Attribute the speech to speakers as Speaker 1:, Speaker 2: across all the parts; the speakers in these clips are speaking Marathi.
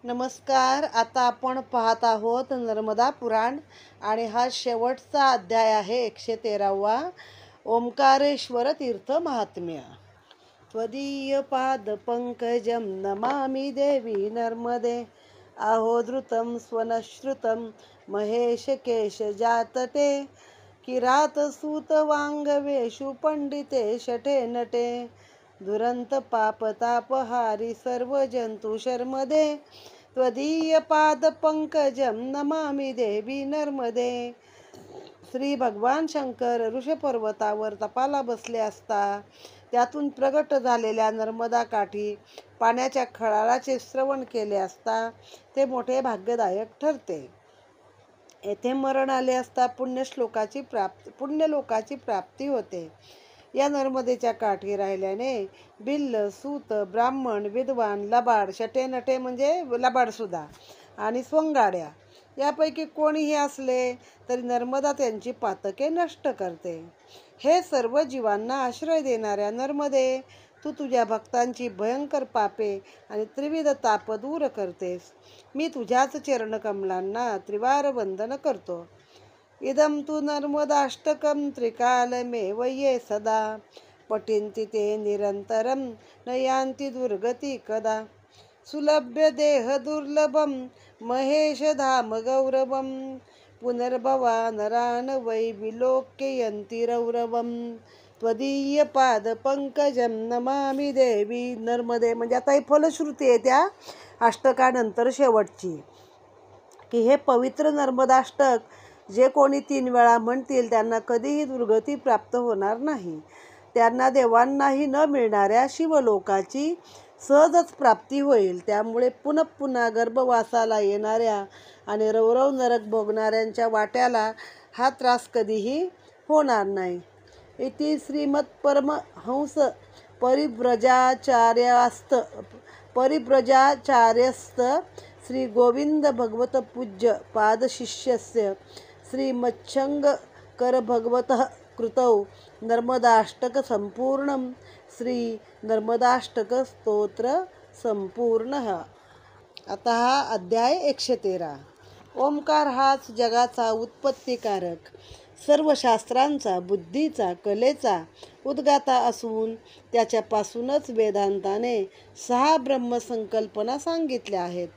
Speaker 1: नमस्कार. आता आपण पाहत आहोत नर्मदा पुराण आणि हा शेवटचा अध्याय आहे 113वा. ओंकारेश्वर तीर्थ महात्म्य. त्वदीय पाद पंकजम नमामि देवी नर्मदे अहोधृतं स्वनश्रुतं महेश केश जातटे किरात सूत वांगवेषु पंडिते शठे नटे दुरंत पापतापहारी सर्व जंतु शर्मदे त्वदीय पाद पंकजम नमामि देवी नर्मदे. श्री भगवान शंकर ऋषपर्वतावर तपाला बसले असता त्यातून प्रगट झालेल्या नर्मदा काठी पाण्याच्या खळाळाचे श्रवण केले असता ते मोठे भाग्यदायक ठरते. येथे मरण आले असता पुण्यलोकाची प्राप्ती होते. या नर्मदेच्या काठी राहिल्याने भिल्ल, सूत, ब्राह्मण, विद्वान, लबाड, शटेनटे म्हणजे लबाड सुद्धा आणि स्वंगाड्या यापैकी कोणीही असले तरी नर्मदा त्यांची पातके नष्ट करते. हे सर्व जीवांना आश्रय देणाऱ्या नर्मदे, तू तुझ्या भक्तांची भयंकर पापे आणि त्रिविध ताप दूर करतेस. मी तुझ्याच चरणकमलांना त्रिवार वंदन करतो. इदं तु नर्मदाष्टकं त्रिकालमेव ये सदा पठन्ति ते निरन्तरं न यान्ति दुर्गति कदा. सुलभ्य देह दुर्लभं महेशधाम गौरवं पुनर्भवा नरान वै विलोक्यन्ति रौरवं. त्वदीय पाद पंकजम नमामि देवी नर्मदे. म्हणजे आता ही फलश्रुती आहे त्या अष्टकानंतर शेवटची, की हे पवित्र नर्मदाष्टक जे कोणी 3 वेळा म्हणतील त्यांना कधीही दुर्गती प्राप्त होणार नाही. त्यांना देवांनाही न मिळणाऱ्या शिवलोकाची सहजच प्राप्ती होईल. त्यामुळे पुन्हा गर्भवासाला येणाऱ्या आणि रौरव नरक भोगणाऱ्यांच्या वाट्याला हा त्रास कधीही होणार नाही. इति श्रीमत्परमहंस परिव्रजाचार्यस्थ श्री गोविंद भगवत पूज्य पादशिष्यस्य श्रीमच्छंकर भगवतः कृतौ नर्मदाष्टक संपूर्णं श्री नर्मदाष्टक स्तोत्र संपूर्णः. आता हा अध्याय 113. ओंकार हाच जगाचा उत्पत्तिकारक, सर्व शास्त्रांचा, बुद्धीचा, कलेचा उद्गाता असून त्याच्यापासूनच वेदांताने 6 ब्रह्मसंकल्पना सांगितल्या आहेत.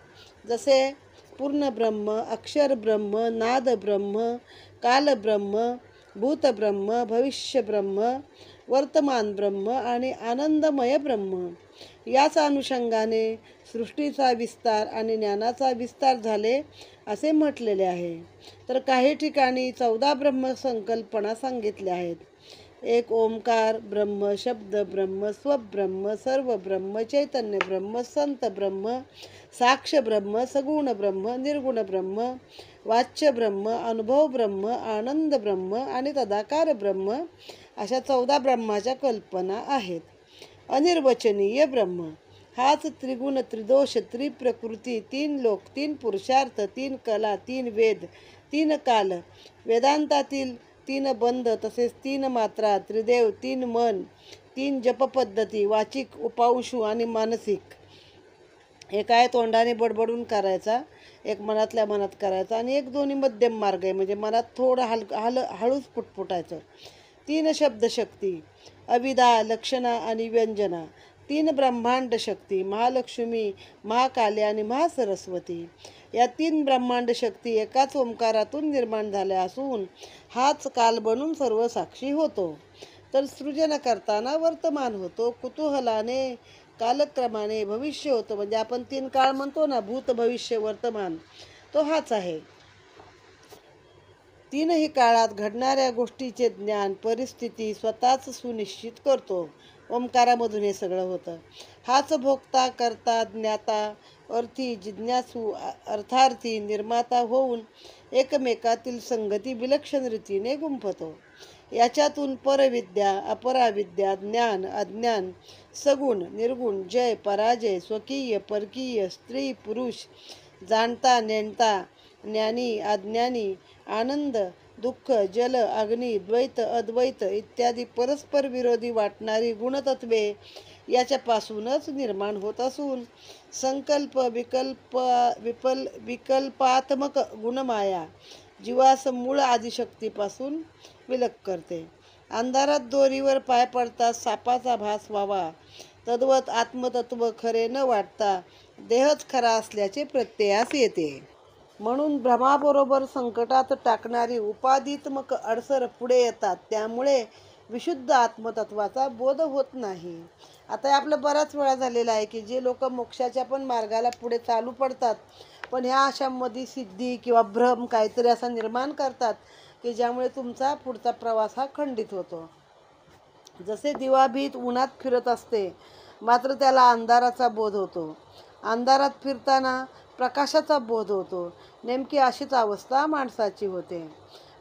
Speaker 1: जसे पूर्ण ब्रह्म, अक्षर ब्रह्म, नाद ब्रह्म, काल ब्रह्म, भूत ब्रह्म, भविष्य ब्रह्म, वर्तमान ब्रह्म आणि आनंदमय ब्रह्म. याच अनुषंगाने सृष्टीचा विस्तार आणि ज्ञानाचा विस्तार झाले असे म्हटलेले आहे. तर काही ठिकाणी 14 ब्रह्मसंकल्पना सांगितल्या आहेत. एक ओंकार ब्रह्म, शब्द ब्रह्म, स्वब्रह्म, सर्व ब्रह्म, चैतन्य ब्रह्म, संत ब्रह्म, साक्ष ब्रह्म, सगुण ब्रह्म, निर्गुण ब्रह्म, वाच्य ब्रह्म, अनुभव ब्रह्म, आनंद ब्रह्म आणि तदाकार ब्रह्म अशा 14 ब्रह्माच्या कल्पना आहेत. अनिर्वचनीय ब्रह्म हाच त्रिगुण, त्रिदोष, त्रिप्रकृती, 3 लोक, 3 पुरुषार्थ, 3 कला, 3 वेद, 3 काल, वेदांतातील 3 बंध, तसेच 3 मात्रा, त्रिदेव, 3 मन, 3 जपपद्धती, वाचिक, उपांशू आणि मानसिक. एक आहे तोंडाने बडबडून करायचा, एक मनातल्या मनात करायचा आणि एक दोन्ही मध्यम मार्ग आहे, म्हणजे मनात थोडं हळूच पुटपुटायचं. 3 शब्दशक्ती, अविदा, लक्षणा आणि व्यंजना. 3 ब्रह्मांड शक्ती, महालक्ष्मी, महाकाली आणि महासरस्वती. या 3 ब्रह्मांड शक्ती एकाच ओंकारातून निर्माण झाल्या असून हाच काल बनून सर्व साक्षी होतो. तर सृजन करताना वर्तमान होतो, कुतूहलाने कालक्रमाने भविष्य होतो. म्हणजे आपण 3 काळ म्हणतो ना, भूत, भविष्य, वर्तमान, तो हाच आहे. 3ही काळात घडणाऱ्या गोष्टीचे ज्ञान परिस्थिती स्वतःच सुनिश्चित करतो. ओंकारामधून हे सगळं होतं. हाच भोगता, करता, ज्ञाता, अर्थी, जिज्ञासू, अर्थार्थी, निर्माता होऊन एकमेकातील संगती विलक्षण रीतीने गुंफतो. याच्यातून परविद्या, अपराविद्या, ज्ञान, अज्ञान, सगुण, निर्गुण, जय, पराजय, स्वकीय, परकीय, स्त्री, पुरुष, जाणता, नेणता, ज्ञानी, अज्ञानी, आनंद, दुःख, जल, अग्नी, द्वैत, अद्वैत इत्यादी परस्पर विरोधी वाटणारी गुणतत्वे याच्यापासूनच निर्माण होत असून संकल्प विकल्पात्मक गुणमाया जीवास मूळ आदिशक्तीपासून विलग करते. अंधारात दोरीवर पाय पडता सापाचा भास व्हावा, तद्वत आत्मतत्व खरे न वाटता देहच खरा असल्याचे प्रत्ययास येते. म्हणून भ्रमाबरोबर संकटात टाकणारी उपाधीत्मक अडसर पुढे येतात. त्यामुळे विशुद्ध आत्मतत्वाचा बोध होत नाही. आता आपलं बराच वेळा झालेला आहे की जे लोक मोक्षाच्या पण मार्गाला पुढे चालू पडतात, पण ह्या अशामध्ये सिद्धी किंवा भ्रम काहीतरी असा निर्माण करतात की ज्यामुळे तुमचा पुढचा प्रवास हा खंडित होतो. जसे दिवाभीत उन्हात फिरत असते, मात्र त्याला अंधाराचा बोध होतो. अंधारात फिरताना प्रकाशाचा बोध होतो. नेमकी अशीच अवस्था माणसाची होते.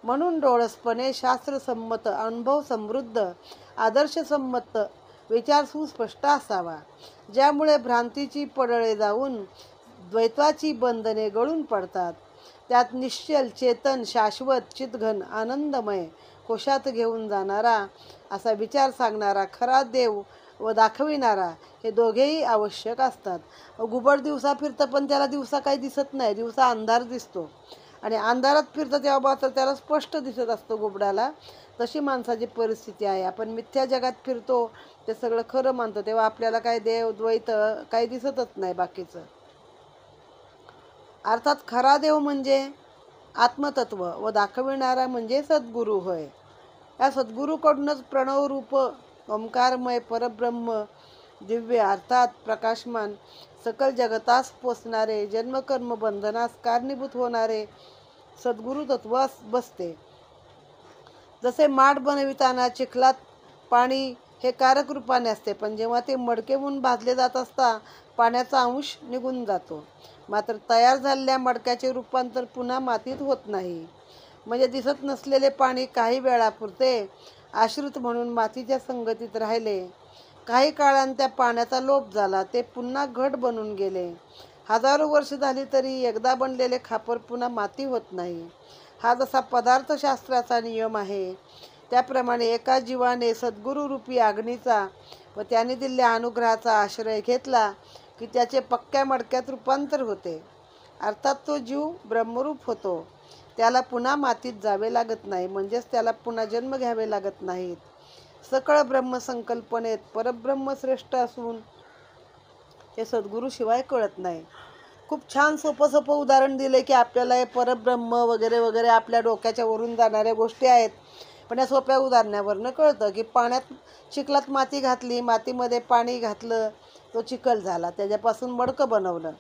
Speaker 1: म्हणून डोळसपणे शास्त्रसंमत, अनुभव समृद्ध, आदर्शसंमत विचार सुस्पष्ट असावा, ज्यामुळे भ्रांतीची पडळे जाऊन द्वैताची बंधने गळून पडतात. त्यात निश्चल, चेतन, शाश्वत, चितघन, आनंदमय कोशात घेऊन जाणारा असा विचार सांगणारा खरा देव व दाखविणारा हे दोघेही आवश्यक असतात. घुबड दिवसा फिरतं पण त्याला दिवसा काही दिसत नाही, दिवसा अंधार दिसतो. आणि अंधारात फिरतं तेव्हा मात्र त्याला स्पष्ट दिसत असतं घुबडाला. तशी माणसाची परिस्थिती आहे. आपण मिथ्या जगात फिरतो, ते सगळं खरं मानतो, तेव्हा आपल्याला काय देव द्वैत काही दिसतच नाही बाकीचं. अर्थात खरा देव म्हणजे आत्मतत्व व दाखविणारा म्हणजे सद्गुरू होय. या सद्गुरूकडूनच प्रणवरूप ओंकारमय परब्रह्म दिव्य अर्थात प्रकाशमान सकल जगतास पोचणारे, जन्मकर्म बंधनास कारणीभूत होणारे सद्गुरु तत्व बसते. जसे माठ बनविताना चिखलात पाणी हे कारक रूपाने असते, पण जेव्हा ते मडके होऊन भाजले जात असता पाण्याचा अंश निघून जातो. मात्र तयार झालेल्या मडक्याचे रूपांतर पुन्हा मातीत होत नाही. म्हणजे दिसत नसलेले पाणी काही वेळापुरते आश्रित म्हणून मातीच्या संगतीत राहिले. काही काळाने त्या पाण्याचा लोप झाला, ते पुन्हा घट बनून गेले. हजारो वर्ष झाली तरी एकदा बनलेले खापर पुन्हा माती होत नाही. हा जसा पदार्थशास्त्राचा नियम आहे, त्याप्रमाणे एका जीवाने सद्गुरूरूपी अग्नीचा व त्याने दिलेल्या अनुग्रहाचा आश्रय घेतला की त्याचे पक्क्या मडक्यात रूपांतर होते. अर्थात तो जीव ब्रह्मरूप होतो. त्याला पुन्हा मातीत जावे लागत नाही, म्हणजेच त्याला पुन्हा जन्म घ्यावे लागत नाहीत. सकळ ब्रह्मसंकल्पनेत परब्रह्म श्रेष्ठ असून ते सद्गुरूशिवाय कळत नाही. खूप छान सोपं उदाहरण दिले की आपल्याला हे परब्रह्म वगैरे वगैरे आपल्या डोक्याच्या वरून जाणाऱ्या गोष्टी आहेत, पण या सोप्या उदाहरणावरनं कळतं की पाण्यात चिखलात माती घातली, मातीमध्ये पाणी घातलं, तो चिखल झाला, त्याच्यापासून मडकं बनवलं.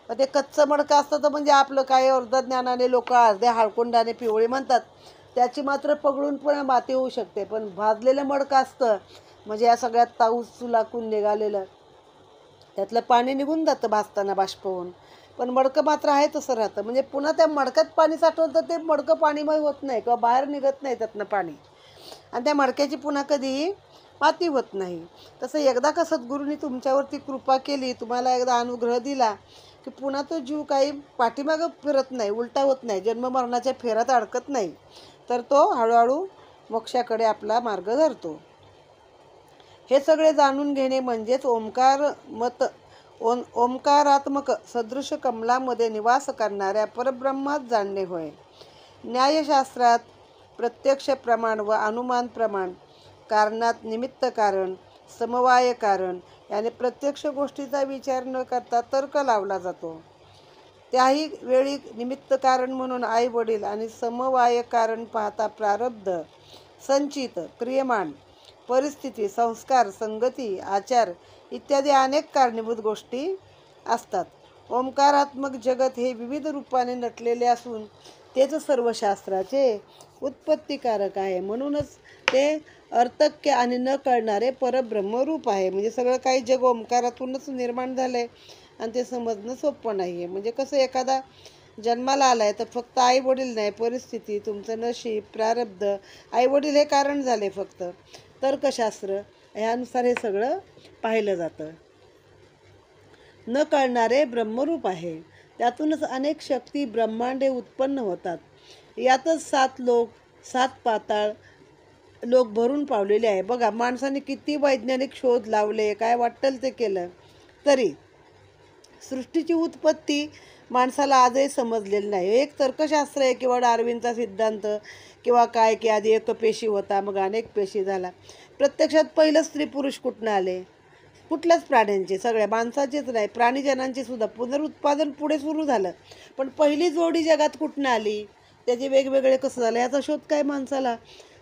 Speaker 1: मग ते कच्चं मडकं असतं तर म्हणजे आपलं काय अर्धज्ञानाने लोक अर्ध्या हाळकुंडाने पिवळी म्हणतात, त्याची मात्र पगळून पुन्हा माती होऊ शकते. पण भाजलेलं मडकं असतं म्हणजे या सगळ्यात ताऊस चुलाकून निघालेलं, त्यातलं पाणी निघून जातं भाजताना बाष्प होऊन, पण मडकं मात्र आहे तसं राहतं. म्हणजे पुन्हा त्या मडक्यात पाणी साठवलं तर ते मडकं पाणीमय होत नाही किंवा बाहेर निघत नाही त्यातनं पाणी, आणि त्या मडक्याची पुन्हा कधीही माती होत नाही. तसं एकदा का सद्गुरूंनी तुमच्यावरती कृपा केली, तुम्हाला एकदा अनुग्रह दिला की पुन्हा तो जीव काही पाठीमागं फिरत नाही, उलटा होत नाही, जन्ममरणाच्या फेऱ्यात अडकत नाही, तर तो हळूहळू मोक्षाकडे आपला मार्ग धरतो. हे सगळे जाणून घेणे म्हणजेच ओंकारात्मक सदृश कमलामध्ये निवास करणाऱ्या परब्रह्मात जाणणे होय. न्यायशास्त्रात प्रत्यक्ष प्रमाण व अनुमान प्रमाण, कारणात निमित्त कारण, समवाय कारण याने प्रत्यक्ष गोष्टीचा विचार न करता तर्क लावला जातो. त्याही वेळी निमित्त कारण म्हणून आई वडील आणि समवाय कारण पाहता प्रारब्ध, संचित, क्रियमाण, परिस्थिती, संस्कार, संगती, आचार इत्यादी अनेक कारणीभूत गोष्टी असतात. ओंकारात्मक जगत हे विविध रूपाने नटलेले असून तेच सर्व शास्त्राचे उत्पत्तीकारक आहे. म्हणूनच ते अर्थक्य आणि न कळणारे परब्रह्मरूप आहे. म्हणजे सगळं काही जग ओंकारातूनच निर्माण झालं आहे आणि ते समजणं सोपं नाही आहे. म्हणजे कसं एखादा जन्माला आला आहे तर फक्त आई वडील नाही, परिस्थिती, तुमचं नशीब, प्रारब्ध, आई वडील हे कारण झाले फक्त. तर्कशास्त्र ह्यानुसार हे सगळं पाहिलं जातं. न कळणारे ब्रह्मरूप आहे. त्यातूनच अनेक शक्ती ब्रह्मांडे उत्पन्न होतात. यातच 7 लोक, 7 पाताळ, लोक भरून पावलेले आहे. बघा, माणसाने किती वैज्ञानिक शोध लावले, काय वाटेल ते केलं, तरी सृष्टीची उत्पत्ती माणसाला आजही समजलेली नाही. एक तर्कशास्त्र आहे किंवा डार्विनचा सिद्धांत किंवा काय की आधी एक पेशी होता मग अनेक पेशी झाला. प्रत्यक्षात पहिलं स्त्री पुरुष कुठनं आले? कुठल्याच प्राण्यांचे, सगळ्या माणसाचेच नाही, प्राणीजनांचे सुद्धा पुनरुत्पादन पुढे सुरू झालं. पण पहिली जोडी जगात कुठनं आली, त्याचे वेगवेगळे कसं झालं, याचा शोध काय माणसाला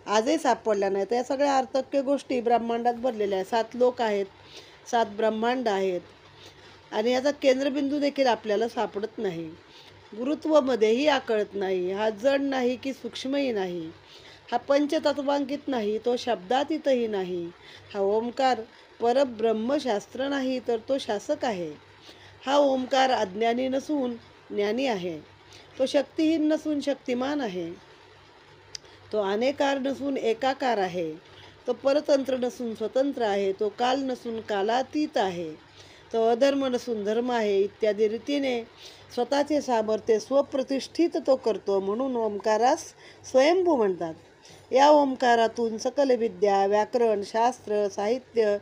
Speaker 1: आजही सापडला नाही. तर या सगळ्या अर्थक्य गोष्टी ब्रह्मांडात भरलेल्या आहेत. 7 लोक आहेत, 7 ब्रह्मांड आहेत आणि याचा केंद्रबिंदू देखील आपल्याला सापडत नाही. गुरुत्वमध्येही आकळत नाही. हा जड नाही की सूक्ष्मही नाही. हा पंचतत्वांकित नाही, तो शब्दातीतही नाही. हा ओंकार परब्रह्मशास्त्र नाही, तर तो शासक आहे. हा ओंकार अज्ञानी नसून ज्ञानी आहे. तो शक्तिहीन नसून शक्तिमान आहे. तो अनेकार नसून एकाकार आहे. तो परतंत्र नसून स्वतंत्र आहे. तो काल नसून कालातीत आहे. तो अधर्म नसून धर्म आहे. इत्यादी रीतीने स्वतःचे सामर्थ्य स्वप्रतिष्ठित तो करतो. म्हणून ओंकारास स्वयंभू म्हणतात. या ओंकारातून सकल विद्या, व्याकरण, शास्त्र, साहित्य,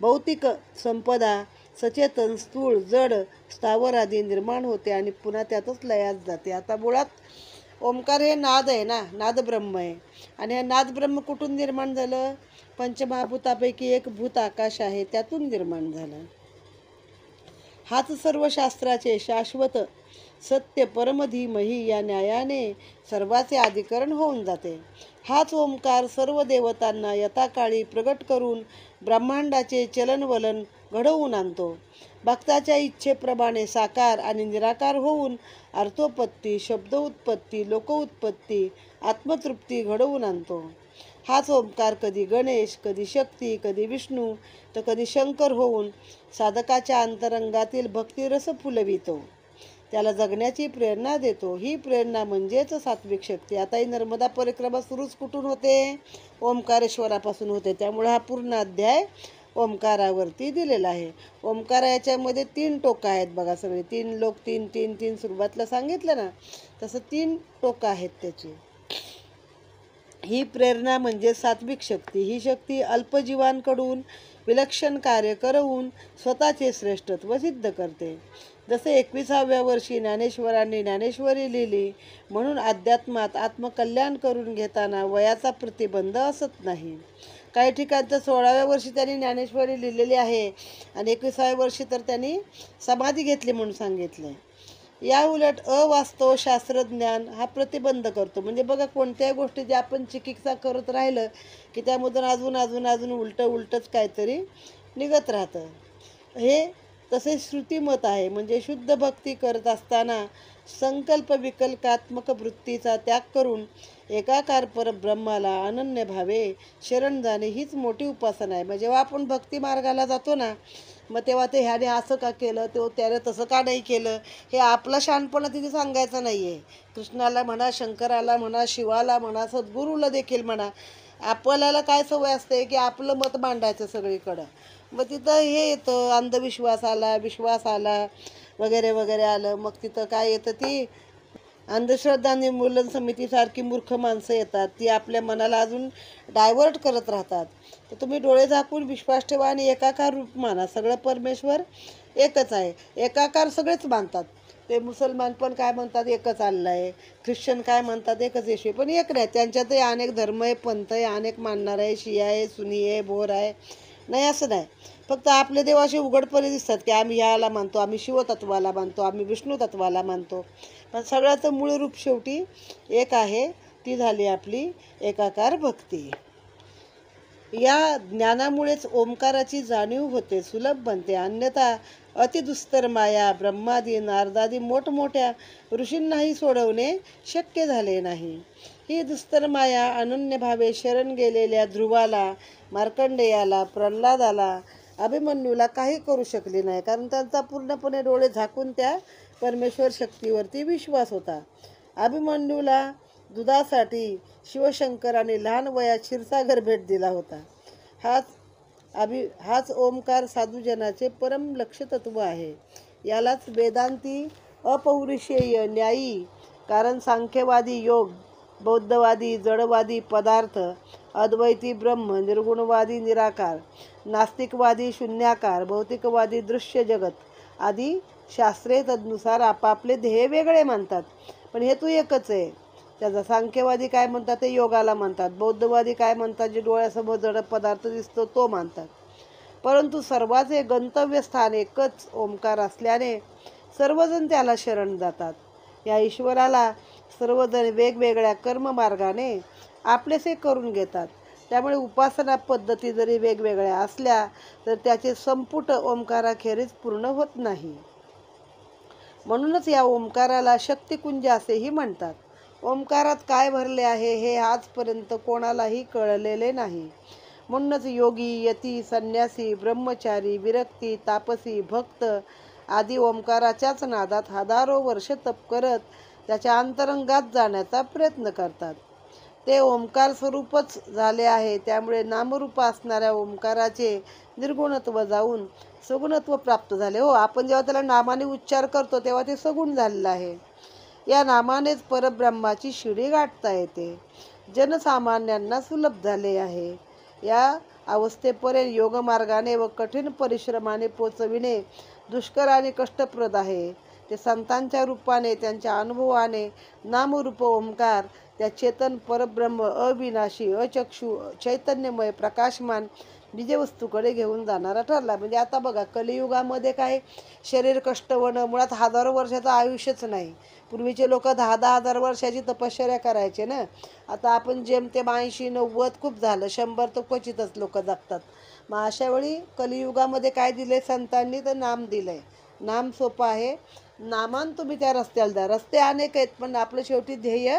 Speaker 1: भौतिक संपदा, सचेतन, स्थूळ, जड, स्थावर आदी निर्माण होते आणि पुन्हा त्यातच लयात जाते. आता मुळात ओंकार हे नाद आहे ना, नाद ब्रह्म आहे. आणि हे नाद ब्रह्म कुठून निर्माण झालं? पंचमहाभूतापैकी एक भूत आकाश आहे, त्यातून निर्माण झालं. हाच सर्व शास्त्राचे शाश्वत सत्य परमधीमही या न्यायाने सर्वाचे अधिकरण होऊन जाते. हाच ओंकार सर्व देवतांना यथाकाळी प्रगट करून ब्रह्मांडाचे चलनवलन घडवून आणतो. भक्ताच्या इच्छेप्रमाणे साकार आणि निराकार होऊन अर्थोत्पत्ती, शब्दोत्पत्ती, लोकोत्पत्ती, आत्मतृप्ती घडवून आणतो. हाच ओंकार कधी गणेश, कधी शक्ती, कधी विष्णू तर कधी शंकर होऊन साधकाच्या अंतरंगातील भक्तिरस फुलवितो. त्याला जगण्याची प्रेरणा देतो. ही प्रेरणा म्हणजेच सात्विक शक्ती. आता ही नर्मदा परिक्रमा सुरूच कुठून होते? ओंकारेश्वरापासून होते. त्यामुळे हा पूर्ण अध्याय ओंकारावरती दिलेला आहे. ओंकार याच्यामध्ये 3 टोकं आहेत बघा, सगळे 3 लोक, 3 3 3 सुरुवातीला सांगितलं ना, तसं 3 टोकं आहेत त्याची. ही प्रेरणा म्हणजे सात्विक शक्ती. ही शक्ती अल्पजीवांकडून विलक्षण कार्य करवून स्वतःचे श्रेष्ठत्व सिद्ध करते. जसे 21व्या वर्षी ज्ञानेश्वरांनी ज्ञानेश्वरी लिहिली, म्हणून अध्यात्मात आत्मकल्याण करून घेताना वयाचा प्रतिबंध असत नाही. काही ठिकाणी तर 16व्या वर्षी त्यांनी ज्ञानेश्वरी लिहिलेली आहे आणि 21व्या वर्षी तर त्यांनी समाधी घेतली म्हणून सांगितले. या उलट अवास्तव शास्त्रज्ञान हा प्रतिबंध करतो. म्हणजे बघा, कोणत्याही गोष्टी जे आपण चिकित्सा करत राहिलं की त्यामधून अजून अजून अजून उलटच काहीतरी निघत राहतं. हे तसे श्रुतिमत आहे. म्हणजे शुद्ध भक्ती करत असताना संकल्प विकल्पात्मक वृत्तीचा त्याग करून एकाकार परब्रह्माला अनन्य भावे शरण जाणे हीच मोठी उपासना आहे. म्हणजे जेव्हा आपण भक्ती मार्गाला जातो ना, मग तेव्हा ते ह्याने असं का केलं, तो त्याने तसं का नाही केलं, हे आपलं शहाणपणा तिथे सांगायचं नाही आहे. कृष्णाला म्हणा, शंकराला म्हणा, शिवाला म्हणा, सद्गुरूला देखील म्हणा, आपल्याला काय सवय असते की आपलं मत मांडायचं सगळीकडं. मग तिथं हे येतं, अंधविश्वास आला, विश्वास आला वगैरे वगैरे आलं. मग तिथं काय येतं, ती अंधश्रद्धा निर्मूलन समितीसारखी मूर्ख माणसं येतात. ती आपल्या मनाला अजून डायव्हर्ट करत राहतात. तर तुम्ही डोळे झाकून विश्वास ठेवा आणि एकाकार रूप माना. सगळं परमेश्वर एकच आहे. एकाकार सगळेच मानतात. ते मुसलमान पण काय म्हणतात, एकच अल्लाह आहे. ख्रिश्चन काय म्हणतात, एकच येशू. पण एक नाही, त्यांच्यातही अनेक धर्म आहे, पंथ आहे, अनेक मानणार आहे, शिया आहे, सुनी आहे, बोर आहे. नाही असं नाही. फक्त आपले देव असे उघडपणे दिसतात की आम्ही ह्याला मानतो, आम्ही शिवतत्वाला मानतो, आम्ही विष्णू तत्वाला मानतो. पण सगळ्याचं मूळ रूप शेवटी एक आहे. ती झाली आपली एकाकार भक्ती. या ज्ञानामुळेच ओंकाराची जाणीव होते, सुलभ बनते. अन्यथा अतिदुस्तर माया ब्रह्मादी नारदादी मोठमोठ्या ऋषींनाही सोडवणे शक्य झाले नाही. ही दुस्तर माया अनन्य भावे शरण गेलेल्या ध्रुवाला, मार्कंडेयाला, प्रल्हादाला, अभिमन्यूला काही करू शकले नाही. कारण त्यांचा पूर्णपणे डोळे झाकून त्या परमेश्वर शक्तीवरती विश्वास होता. अभिमन्यूला दुधासाठी शिवशंकराने लहान वयात क्षीरसागर भेट दिला होता. हाच ओंकार साधुजनाचे परम लक्ष्यतत्व आहे. यालाच वेदांती अपौरुषेय न्यायी, कारण सांख्यवादी योग बौद्धवादी जडवादी पदार्थ, अद्वैती ब्रह्म, निर्गुणवादी निराकार, नास्तिकवादी शून्याकार, भौतिकवादी दृश्य जगत आदी शास्त्रे तदनुसार आपापले ध्येय वेगळे मानतात, पण हेतू एकच आहे. त्याचा सांख्यवादी काय म्हणतात ते योगाला म्हणतात, बौद्धवादी काय म्हणतात जे डोळ्यासमोर जड पदार्थ दिसतो तो मानतात. परंतु सर्वांचे गंतव्यस्थान एकच ओंकार असल्याने सर्वजण त्याला शरण जातात. या ईश्वराला सर्वजण वेगवेगळ्या कर्ममार्गाने आपलेसे करून घेतात. त्यामुळे उपासना पद्धती जरी वेगवेगळ्या असल्या तर त्याचे संपुट ओंकाराखेरीज पूर्ण होत नाही. म्हणूनच या ओंकाराला शक्तिकुंज असेही म्हणतात. ओंकारात काय भरले आहे हे आजपर्यंत कोणालाही कळलेले नाही. म्हणूनच योगी, यती, संन्यासी, ब्रह्मचारी, विरक्ती, तापसी, भक्त आदी ओंकाराच्याच नादात हजारो वर्ष तप करत त्याच्या अंतरंगात जाण्याचा प्रयत्न करतात. ते ओंकार स्वरूपच झाले आहे. त्यामुळे नामरूप असणाऱ्या ओंकाराचे निर्गुणत्व जाऊन सगुणत्व प्राप्त झाले. हो, आपण जेव्हा त्याला नामाने उच्चार करतो तेव्हा ते सगुण झालेलं आहे. या नामानेच परब्रह्माची शिडी गाठता येते. जनसामान्यांना सुलभ झाले आहे. या अवस्थेपर्यंत योगमार्गाने व कठीण परिश्रमाने पोचविणे दुष्कर आणि कष्टप्रद आहे. ते संतांच्या रूपाने त्यांच्या अनुभवाने नामरूप ओंकार त्या चेतन परब्रह्म अविनाशी अचक्षु चैतन्यमय प्रकाशमान बीजवस्तूकडे घेऊन जाणारा ठरला. म्हणजे आता बघा, कलियुगामध्ये काय शरीर कष्टवणं, मुळात हजारो वर्षाचं आयुष्यच नाही. पूर्वीचे लोक 10-10 हजार वर्षाची तपश्चर्या करायचे ना. आता आपण जेमतेम 80-90 खूप झालं, 100 तर क्वचितच लोक जगतात. मग अशा वेळी कलियुगामध्ये काय दिले संतांनी, तर नाम दिलंय. नाम सोपं आहे. नामान तुम्ही त्या रस्त्याला द्या. रस्ते अनेक आहेत पण आपलं शेवटी ध्येय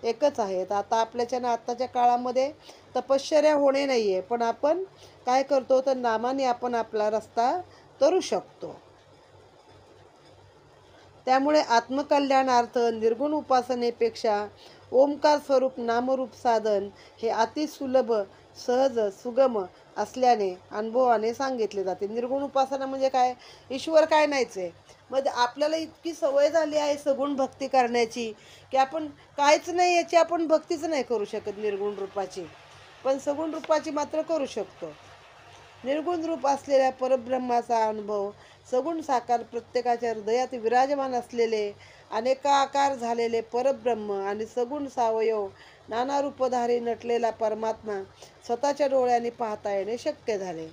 Speaker 1: एकच आहे. आता आपल्याच्या आत्ताच्या काळामध्ये तपश्चर्या होणे नाही आहे, पण आपण काय करतो तर नामाने आपण आपला रस्ता तरू शकतो. त्यामुळे आत्मकल्याणार्थ निर्गुण उपासनेपेक्षा ओंकार स्वरूप नामरूप साधन हे अतिसुलभ, सहज, सुगम असल्याने अनुभवाने सांगितले जाते. निर्गुण उपासना म्हणजे काय, ईश्वर काय नाहीच आहे. मग आपल्याला इतकी सवय झाली आहे सगुण भक्ती करण्याची की आपण काहीच नाही याची आपण भक्तीच नाही करू शकत निर्गुण रूपाची, पण सगुण रूपाची मात्र करू शकतो. निर्गुण रूप असलेल्या परब्रह्माचा अनुभव सगुण साकार प्रत्येकाच्या हृदयात विराजमान असलेले अनेकाकार झालेले परब्रह्म आणि सगुण सावयव नाना रूपधारी नटलेला परमात्मा स्वतःच्या डोळ्यांनी पाहता येणे शक्य झाले.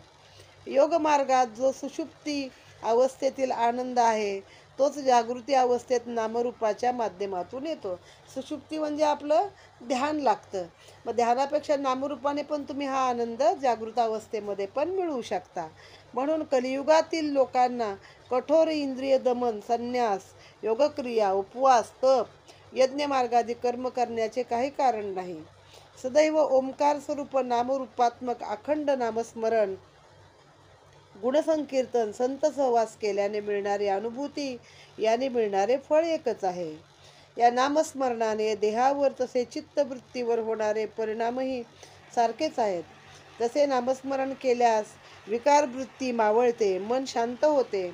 Speaker 1: योगमार्गात जो सुषुप्ती अवस्थेतील आनंद आहे तोच जागृती अवस्थेत नामरूपाच्या माध्यमातून येतो. सुषुप्ती म्हणजे आपलं ध्यान लागतं. मग ध्यानापेक्षा नामरूपाने पण तुम्ही हा आनंद जागृत अवस्थेमध्ये पण मिळवू शकता. म्हणून कलियुगातील लोकांना कठोर इंद्रिय दमन, संन्यास, योगक्रिया, उपवास, तप, यज्ञमार्गादी कर्म करण्याचे काही कारण नाही. सदैव ओंकार स्वरूप नामरूपात्मक अखंड नामस्मरण, गुणसंकीर्तन, संत सहवास केल्याने मिळणारी अनुभूती, याने मिळणारे फळ एकच आहे. या नामस्मरणाने देहावर तसे चित्तवृत्तीवर होणारे परिणामही सारखेच आहेत. तसे नामस्मरण केल्यास विकारवृत्ती मावळते, मन शांत होते.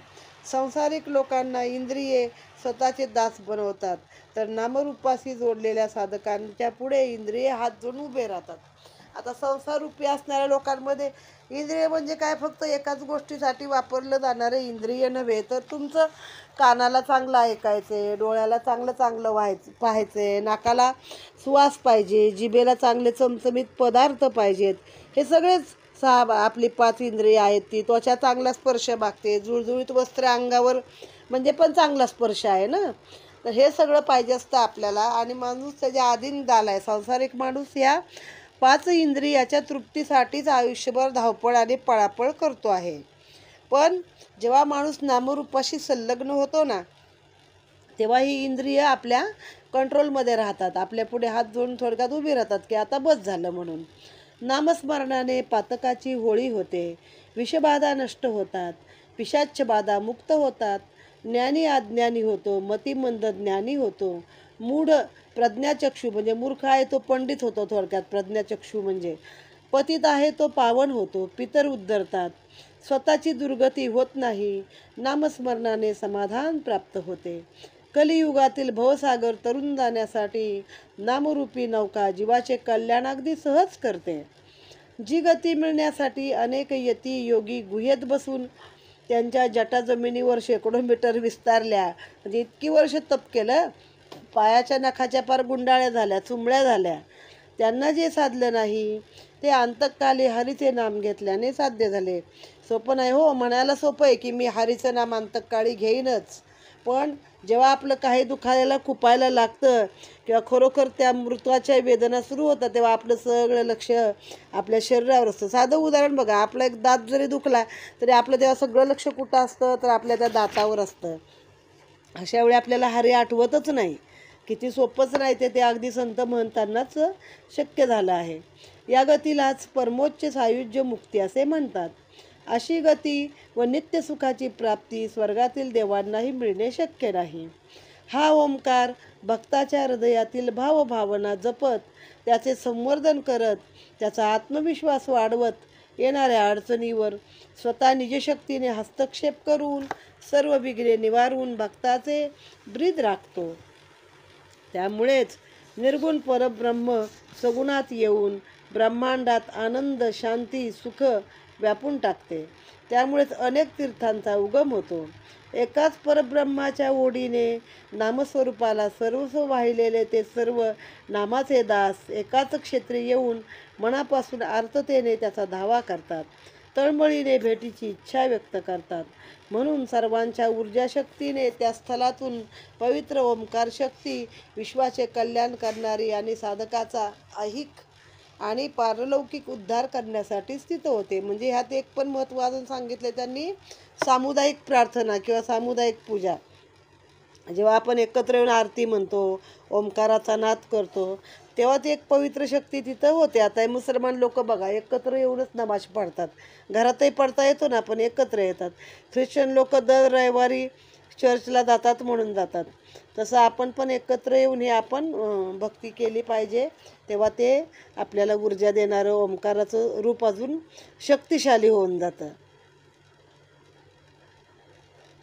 Speaker 1: सांसारिक लोकांना इंद्रिये स्वतःचे दास बनवतात, तर नामरूपाशी जोडलेल्या साधकांच्या पुढे इंद्रिये हात जोडून उभे राहतात. आता संसाररूपी असणाऱ्या लोकांमध्ये इंद्रिय म्हणजे काय, फक्त एकाच गोष्टीसाठी वापरलं जाणारे इंद्रिय नव्हे, तर तुमचं कानाला चांगलं ऐकायचे, डोळ्याला चांगलं चांगलं पाहायचे, नाकाला सुवास पाहिजे, जिभेला चांगले चमचमीत पदार्थ पाहिजेत. हे सगळेच आपली 5 इंद्रिय आहेत. ती त्वचा चांगला स्पर्श मागते, जुळजुळीत वस्त्र अंगावर म्हणजे पण चांगला स्पर्श आहे ना. तर हे सगळं पाहिजे असतं आपल्याला. आणि माणूस त्याच्या अधीन झालाय. सांसारिक माणूस या 5 इंद्रियाच्या तृप्तीसाठीच आयुष्यभर धावपळ आणि पळापळ करतो आहे. पण जेव्हा माणूस नामरूपाशी संलग्न होतो ना, तेव्हा ही इंद्रिय आपल्या कंट्रोलमध्ये राहतात. आपल्या पुढे हात जोडून थोडक्यात उभी राहतात की आता बस झालं म्हणून. नामस्मरणाने पातकाची होळी होते, विषबाधा नष्ट होतात, पिशाच्यबाधा मुक्त होतात, ज्ञानी अज्ञानी होतो, मतिमंद ज्ञानी होतो, मूढ प्रज्ञाचक्षू म्हणजे मूर्ख आहे तो पंडित होतो. थोडक्यात प्रज्ञाचक्षू म्हणजे पतित आहे तो पावन होतो, पितर उद्धरतात, स्वतःची दुर्गती होत नाही, नामस्मरणाने समाधान प्राप्त होते. कलियुगातील भवसागर तरुण जाण्यासाठी नामरूपी नौका जीवाचे कल्याण अगदी सहज करते. जी गती मिळण्यासाठी अनेक यती योगी गुहेत बसून त्यांच्या जटा जमिनीवर शेकडो मीटर विस्तारल्या, म्हणजे इतकी वर्ष तप केलं, पायाच्या नखाच्या पार गुंडाळ्या झाल्या, चुंबळ्या झाल्या. त्यांना जे साधलं नाही ते अंतकाली हरीचे नाम घेतल्याने साध्य झाले. सोपं नाही हो, म्हणायला सोपं आहे की मी हरीचं नाम अंतकाळी घेईनच, पण जेव्हा आपलं काही दुखायला खुपायला लागतं किंवा खरोखर त्या मृत्वाच्या वेदना सुरू होतात तेव्हा आपलं सगळं लक्ष आपल्या शरीरावर असतं. साधं उदाहरण बघा, आपला एक दात जरी दुखला तरी आपलं तेव्हा सगळं लक्ष कुठं असतं, तर आपल्या त्या दातावर असतं. अशा वेळी आपल्याला हरी आठवतच नाही. किती सोपंच नाही ते अगदी संत महंतांनाच शक्य झालं आहे. या गतीलाच परमोच्च सायुज्य मुक्ती असे म्हणतात. अशी गती व नित्यसुखाची प्राप्ती स्वर्गातील देवांनाही मिळणे शक्य नाही. हा ओंकार भक्ताच्या हृदयातील भावभावना जपत, त्याचे संवर्धन करत, त्याचा आत्मविश्वास वाढवत येणाऱ्या अडचणीवर स्वतः निजशक्तीने हस्तक्षेप करून सर्व विघ्ने निवारून भक्ताचे ब्रीद राखतो. त्यामुळेच निर्गुण परब्रह्म सगुणात येऊन ब्रह्मांडात आनंद, शांती, सुख व्यापून टाकते. त्यामुळेच अनेक तीर्थांचा उगम होतो. एकाच परब्रह्माच्या ओढीने नामस्वरूपाला सर्वस्व वाहिलेले ते सर्व नामाचे दास एकाच क्षेत्री येऊन मनापासून आर्ततेने त्याचा धावा करतात, तळमळीने भेटीची इच्छा व्यक्त करतात. म्हणून सर्वांच्या ऊर्जाशक्तीने त्या स्थलातून पवित्र ओंकार शक्ती विश्वाचे कल्याण करणारी आणि साधकाचा ऐहिक आणि पारलौकिक उद्धार करण्यासाठी स्थित होते. म्हणजे ह्यात एक पण महत्त्व अजून सांगितले त्यांनी, सामुदायिक प्रार्थना किंवा सामुदायिक पूजा. जेव्हा आपण एकत्र येऊन आरती म्हणतो, ओंकाराचा नाद करतो, तेव्हा ती एक पवित्र शक्ती तिथं होते. आता मुसलमान लोक बघा एकत्र येऊनच नमाज पढतात, घरातही पडता येतो ना, पण एकत्र येतात. ख्रिश्चन लोक दर रविवारी चर्चला जातात म्हणून जातात. तसं आपण पण एकत्र येऊन हे आपण भक्ती केली पाहिजे. तेव्हा ते आपल्याला ऊर्जा देणारं ओंकाराचं रूप अजून शक्तिशाली होऊन जातं.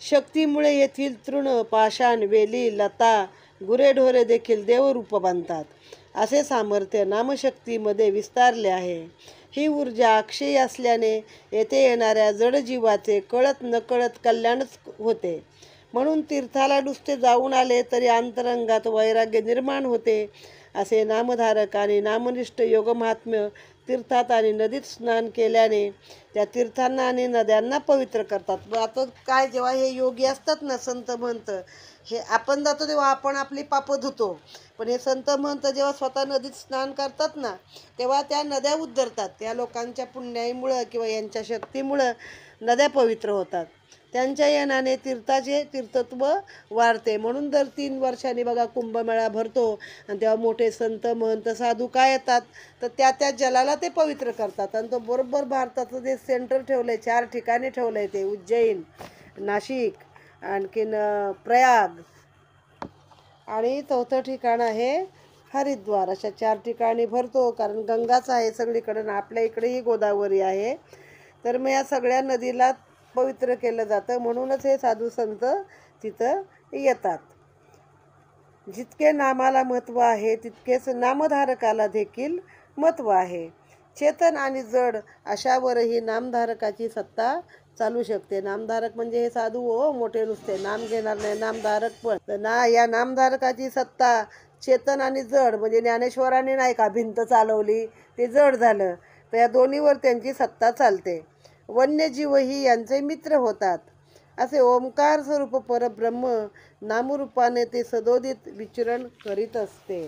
Speaker 1: शक्तीमुळे येथील तृण, पाषाण, वेली, लता, गुरेढोरे देखील देवरूप बनतात. असे सामर्थ्य नामशक्तीमध्ये विस्तारले आहे. ही ऊर्जा अक्षयी असल्याने येथे येणाऱ्या जडजीवाचे कळत नकळत कल्याणच होते. म्हणून तीर्थाला नुसते जाऊन आले तरी अंतरंगात वैराग्य निर्माण होते. असे नामधारक आणि नामनिष्ठ योगमहात्म्य तीर्थात आणि नदीत स्नान केल्याने त्या तीर्थांना आणि नद्यांना पवित्र करतात. आता काय, जेव्हा हे योगी असतात ना, संत महंत, हे आपण जातो तेव्हा आपण आपली पापं धुतो, पण हे संत महंत जेव्हा स्वतः नदीत स्नान करतात ना, तेव्हा त्या नद्या उद्धरतात. त्या लोकांच्या पुण्याईमुळं किंवा यांच्या शक्तीमुळं नद्या पवित्र होतात. त्यांच्या येण्याने तीर्थाचे तीर्थत्व वाढते. म्हणून दर 3 वर्षांनी बघा कुंभमेळा भरतो आणि तेव्हा मोठे संत महंत साधू काय येतात, तर त्या जलाला ते पवित्र करतात. आणि तो बरोबर भारताचं जे सेंटर ठेवलं आहे, 4 ठिकाणी ठेवलं आहे, ते उज्जैन, नाशिक, आणखीन प्रयाग आणि 4थं ठिकाण आहे हरिद्वार. अशा 4 ठिकाणी भरतो, कारण गंगाच आहे सगळीकडं, आपल्या इकडेही गोदावरी आहे. तर मग या सगळ्या नदीला पवित्र केलं जातं. म्हणूनच हे साधू संत तिथं येतात. जितके नामाला महत्त्व आहे तितकेच नामधारकाला देखील महत्त्व आहे. चेतन आणि जड अशावरही नामधारकाची सत्ता चालू शकते. नामधारक म्हणजे हे साधू हो मोठे नुसते नाम घेणार नाही, नामधारक पण या नामधारकाची सत्ता चेतन आणि जड, म्हणजे ज्ञानेश्वरांनी नाही का भिंत चालवली, ते जड झालं, तर या दोन्हीवर त्यांची सत्ता चालते. वन्यजीवही यांचे मित्र होतात. असे ओंकार स्वरूप परब्रह्म नामरूपाने ते सदोदित विचरण करीत असते.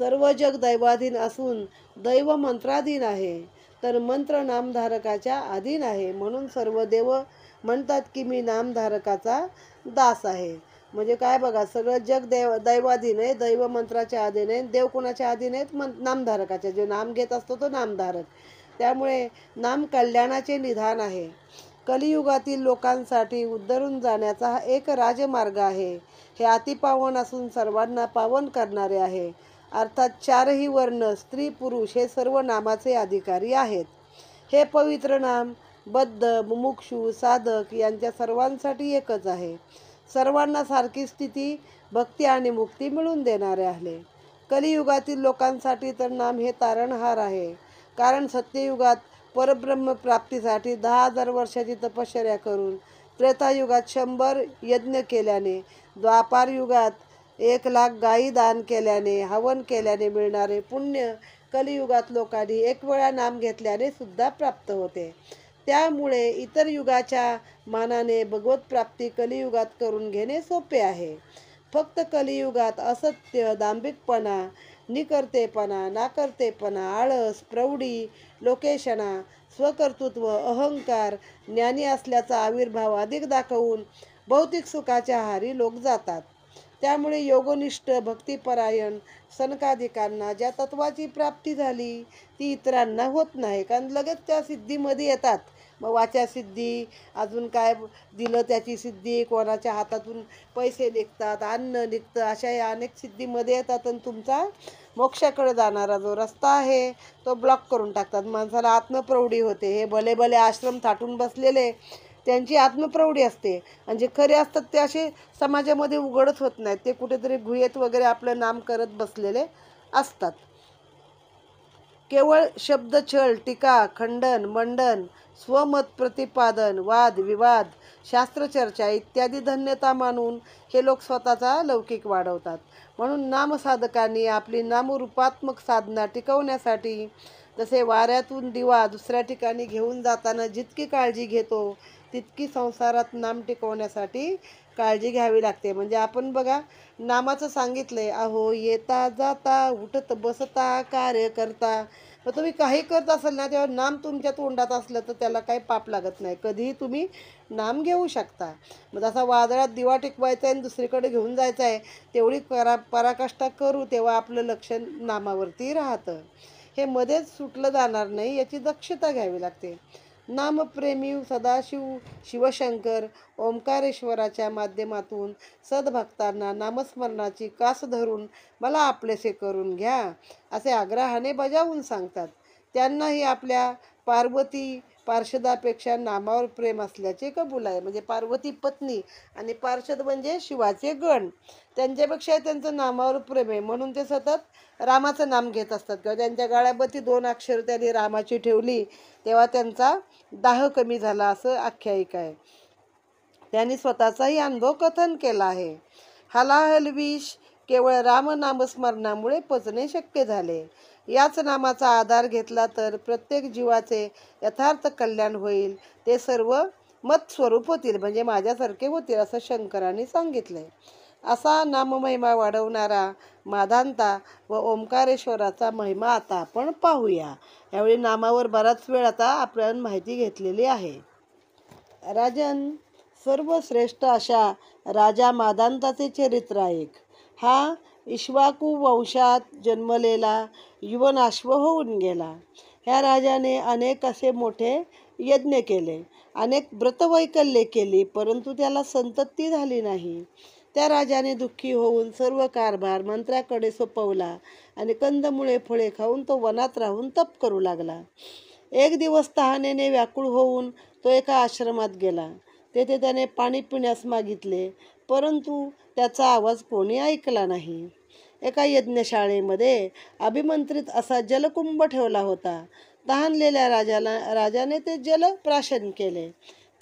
Speaker 1: सर्व जग दैवाधीन असून दैव मंत्राधीन आहे, तर मंत्र नामधारकाच्या अधीन आहे. म्हणून सर्व देव म्हणतात की मी नामधारकाचा दास आहे. म्हणजे काय बघा, सगळं जग दैवाधीन आहे, दैव मंत्राच्या अधीन आहे. देव कोणाच्या अधीन आहेत? नामधारकाच्या. जो नाम घेत असतो तो नामधारक. त्यामुळे नाम कल्याणाचे निधान आहे. कलियुगातील लोकांसाठी उद्धरून जाण्याचा हा एक राजमार्ग आहे. हे अतिपावन असून सर्वांना पावन करणारे आहे. अर्थात 4ही वर्ण, स्त्री पुरुष हे सर्व नामाचे अधिकारी आहेत. हे पवित्र नाम बद्ध, मुमुक्षु, साधक यांच्या सर्वांसाठी एकच आहे. सर्वांना सारखी स्थिती, भक्ती आणि मुक्ती मिळवून देणारे आहे. कलियुगातील लोकांसाठी तर नाम हे तारणहार आहे. कारण सत्ययुगात परब्रह्म प्राप्तीसाठी 10,000 वर्षाची तपश्चर्या करून, त्रेतायुगात 100 यज्ञ केल्याने, द्वापार युगात 1,00,000 गायी दान केल्याने, हवन केल्याने मिळणारे पुण्य कलियुगात लोकांनी एक वेळा नाम घेतल्याने सुद्धा प्राप्त होते. त्यामुळे इतर युगाच्या मानाने भगवत प्राप्ती कलियुगात करून घेणे सोपे आहे. फक्त कलियुगात असत्य, दांभिकपणा, निकर्तेपणा, नाकर्तेपणा, आळस, प्रौढी, लोकेशना, स्वकर्तृत्व, अहंकार, ज्ञानी असल्याचा आविर्भाव अधिक दाखवून भौतिक सुखाच्या आहारी लोक जातात. त्यामुळे योगनिष्ठ, भक्तिपरायण सनकादिकांना ज्या तत्वाची प्राप्ती झाली ती इतरांना होत नाही. कारण लगेच त्या सिद्धीमध्ये येतात. मग वाचासिद्धी, अजून काय दिलं त्याची सिद्धी, कोणाच्या हातातून पैसे निघतात, अन्न निघतं, अशा या अनेक सिद्धीमध्ये येतात आणि तुमचा मोक्षाकडे जाणारा जो रस्ता आहे तो ब्लॉक करून टाकतात. माणसाला आत्मप्रौढी होते. हे भले भले आश्रम थाटून बसलेले त्यांची आत्मप्रौढी असते आणि जे खरे असतात ते असे समाजामध्ये उघडच होत नाहीत. ते कुठेतरी गुहेत वगैरे आपलं नाम करत बसलेले असतात. केवळ शब्दछळ, टीका, खंडन, मंडन, स्वमत प्रतिपादन, वाद विवाद, शास्त्रचर्चा इत्यादी धन्यता मानून हे लोक स्वतःचा लौकिक वाढवतात. म्हणून नामसाधकांनी आपली नामरूपात्मक साधना टिकवण्यासाठी जसे वाऱ्यातून दिवा दुसऱ्या ठिकाणी घेऊन जाताना जितकी काळजी घेतो तितकी संसारात नाम टिकवण्यासाठी काळजी घ्यावी लागते. म्हणजे आपण बघा नामाचं सांगितलंय, अहो येता जाता उठत बसता कार्य करता. मग तुम्ही काही करत असाल ना तेव्हा नाम तुमच्या तोंडात असलं तर त्याला काही पाप लागत नाही. कधीही तुम्ही नाम घेऊ शकता. मग जसा वादळात दिवा टिकवायचा आहे आणि दुसरीकडे घेऊन जायचं आहे तेवढी पराकाष्ठा करू तेव्हा आपलं लक्ष नामावरती राहतं. हे मध्येच सुटलं जाणार नाही याची दक्षता घ्यावी लागते. नामप्रेमी सदाशिव शिवशंकर ओंकारेश्वराच्या माध्यमातून सद्भक्तांना नामस्मरणाची कास धरून मला आपलेसे करून घ्या असे आग्रहाने बजावून सांगतात. त्यांनाही आपल्या पार्वती पार्षदापेक्षा नामावर प्रेम असल्याचे कबूल आहे. म्हणजे पार्वती पत्नी आणि पार्षद म्हणजे शिवाचे गण, त्यांच्यापेक्षा त्यांचं नामावर प्रेम आहे म्हणून ते सतत रामाचं नाम घेत असतात. किंवा त्यांच्या गळ्याभोवती 2 अक्षर त्यांनी रामाची ठेवली तेव्हा त्यांचा दाह कमी झाला असं आख्यायिका आहे. त्यांनी स्वतःचाही अनुभव कथन केला आहे. हलाहल विष केवळ रामनामस्मरणामुळे पचणे शक्य झाले. याच नामाचा आधार घेतला तर प्रत्येक जीवाचे यथार्थ कल्याण होईल. ते सर्व मत स्वरूप होतील म्हणजे माझ्यासारखे होतील असं शंकरांनी सांगितलंय. असा नाममहिमा वाढवणारा माधांता व ओंकारेश्वराचा महिमा आता आपण पाहूया. यावेळी नामावर बराच वेळ आता आपण माहिती घेतलेली आहे. राजन, सर्वश्रेष्ठ अशा राजा माधांताचे चरित्र ऐक. हा इक्ष्वाकू वंशात जन्मलेला युवनाश्व होऊन गेला. ह्या राजाने अनेक असे मोठे यज्ञ केले, अनेक व्रतवैकल्ये केली, परंतु त्याला संतती झाली नाही. त्या राजाने दुःखी होऊन सर्व कारभार मंत्र्याकडे सोपवला आणि कंदमुळे फळे खाऊन तो वनात राहून तप करू लागला. एक दिवस तहानेने व्याकुळ होऊन तो एका आश्रमात गेला. तेथे त्याने पाणी पिण्यास मागितले, परंतु त्याचा आवाज कोणी ऐकला नाही. एका यज्ञशाळेमध्ये अभिमंत्रित असा जलकुंभ ठेवला होता. तहानलेल्या राजाने ते जल प्राशन केले.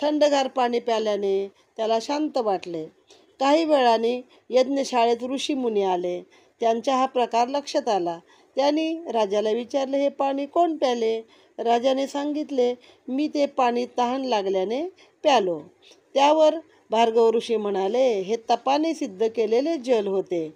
Speaker 1: थंडगार पाणी प्याल्याने त्याला शांत वाटले. काही वेळाने यज्ञशाळेत ऋषीमुनी आले. त्यांचा हा प्रकार लक्षात आला. त्यांनी राजाला विचारले, हे पाणी कोण प्याले? राजाने सांगितले, मी ते पाणी तहान लागल्याने प्यालो. त्यावर भार्गव ऋषी म्हणाले, हे तपाने सिद्ध केलेले जल होते.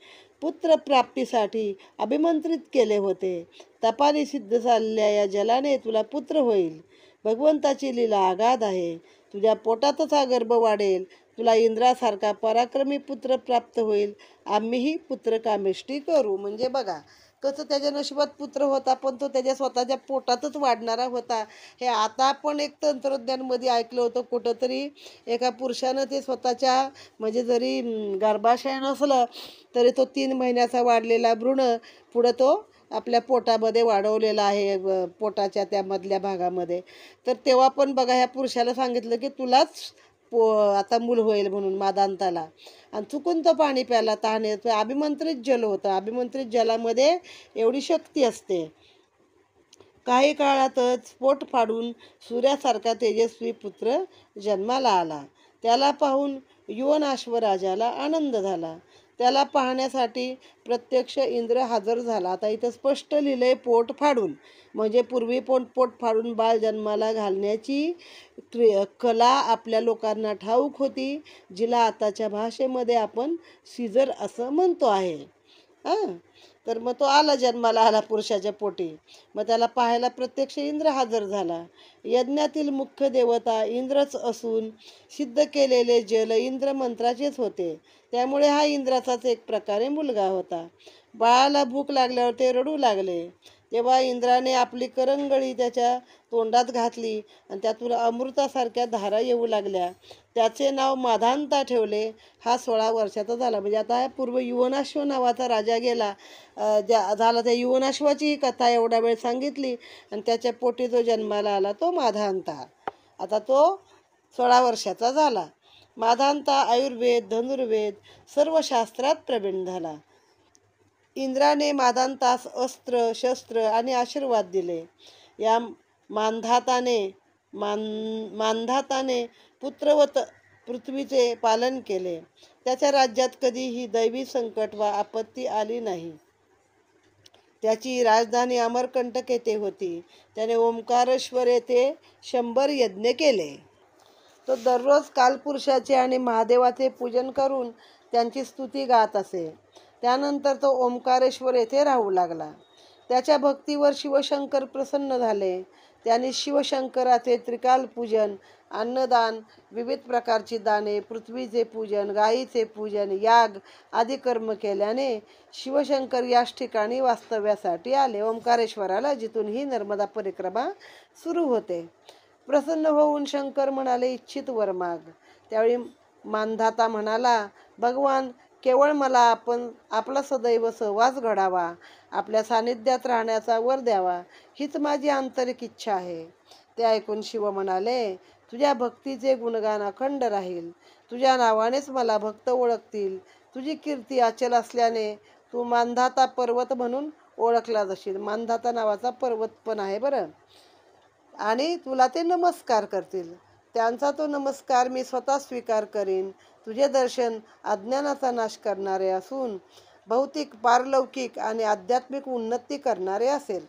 Speaker 1: पुत्र प्राप्तीसाठी अभिमंत्रित केले होते. तपाने सिद्ध झालेल्या या जलाने तुला पुत्र होईल. भगवंताची लीला आगाध आहे. तुझ्या पोटातच हा गर्भ वाढेल. तुला इंद्रासारखा पराक्रमी पुत्र प्राप्त होईल. आम्हीही पुत्रकामेष्टी करू. म्हणजे बघा कसं त्याच्या नशिबात पुत्र होता, पण तो त्याच्या स्वतःच्या पोटातच वाढणारा होता. हे आता आपण एक तंत्रज्ञानमध्ये ऐकलं होतं कुठंतरी एका पुरुषानं ते स्वतःच्या म्हणजे जरी गर्भाशय नसलं तरी तो 3 महिन्याचा वाढलेला भ्रूण पुढं तो आपल्या पोटामध्ये वाढवलेला आहे, पोटाच्या त्या मधल्या भागामध्ये. तर तेव्हा पण बघा ह्या पुरुषाला सांगितलं की तुलाच आता मूल होईल म्हणून मादांताला, आणि चुकून तो पाणी प्याला, तहान येतो. अभिमंत्रित जल होतं. अभिमंत्रित जलामध्ये एवढी शक्ती असते. काही काळातच पोट फाडून सूर्यासारखा तेजस्वी पुत्र जन्माला आला. त्याला पाहून युवनाश्वराजाला आनंद झाला. त्याला पाहण्यासाठी प्रत्यक्ष इंद्र हजर झाला. आता इथं स्पष्ट लिहिलंय पोट फाडून, म्हणजे पूर्वी पोट फाडून बाळ जन्माला घालण्याची कला आपल्या लोकांना ठाऊक होती, जिला आताच्या भाषेमध्ये आपण सीझर असं म्हणतो आहे. हां, तर मग तो आला, जन्माला आला पुरुषाच्या पोटी. मग त्याला पाहायला प्रत्यक्ष इंद्र हजर झाला. यज्ञातील मुख्य देवता इंद्रच असून सिद्ध केलेले जल इंद्र मंत्राचेच होते. त्यामुळे हा इंद्राचाच एक प्रकारे मुलगा होता. बाळाला भूक लागल्यावर ते रडू लागले. तेव्हा इंद्राने आपली करंगळी त्याच्या तोंडात घातली आणि त्यातून अमृतासारख्या धारा येऊ लागल्या. त्याचे नाव माधांता ठेवले. हा 16 वर्षाचा झाला. म्हणजे आता पूर्व युवनाश्व नावाचा राजा गेला, झाला. त्या युवनाश्वाची ही कथा एवढा वेळ सांगितली, आणि त्याच्या पोटी जो जन्माला आला तो माधांता. आता तो 16 वर्षाचा झाला. माधांता आयुर्वेद, धनुर्वेद सर्व शास्त्रात प्रवीण झाला. इंद्राने माधांतास अस्त्र, शस्त्र आणि आशीर्वाद दिले. या मांधाताने पुत्रवत पृथ्वीचे पालन केले. त्याच्या राज्यात कधीही दैवी संकट वा आपत्ती आली नाही. त्याची राजधानी अमरकंटक येथे होती. त्याने ओंकारेश्वर येथे 100 यज्ञ केले. तो दररोज कालपुरुषाचे आणि महादेवाचे पूजन करून त्यांची स्तुती गात असे. त्यानंतर तो ओंकारेश्वर येथे राहू लागला. त्याच्या भक्तीवर शिवशंकर प्रसन्न झाले. त्यांनी शिवशंकराचे त्रिकाल पूजन, अन्नदान, विविध प्रकारची दाने, पृथ्वीचे पूजन, गायीचे पूजन, याग आदी कर्म केल्याने शिवशंकर याच ठिकाणी वास्तव्यासाठी आले, ओंकारेश्वराला, जिथून ही नर्मदा परिक्रमा सुरू होते. प्रसन्न होऊन शंकर म्हणाले, इच्छित वर माग. त्यावेळी मांधाता म्हणाला, भगवान, केवळ मला आपला सदैव सहवास घडावा, आपल्या सानिध्यात राहण्याचा वर द्यावा, हीच माझी आंतरिक इच्छा आहे. ते ऐकून शिव म्हणाले, तुझ्या भक्तीचे गुणगान अखंड राहील. तुझ्या नावानेच मला भक्त ओळखतील. तुझी कीर्ती अचल असल्याने तू मांधाता पर्वत म्हणून ओळखला जाशील. मांधाता नावाचा पर्वत पण आहे बरं. आणि तुला ते नमस्कार करतील. त्यांचा तो नमस्कार मी स्वतः स्वीकार करीन. तुझे दर्शन अज्ञानाचा नाश करणारे असून भौतिक, पारलौकिक आणि आध्यात्मिक उन्नती करणारे असेल.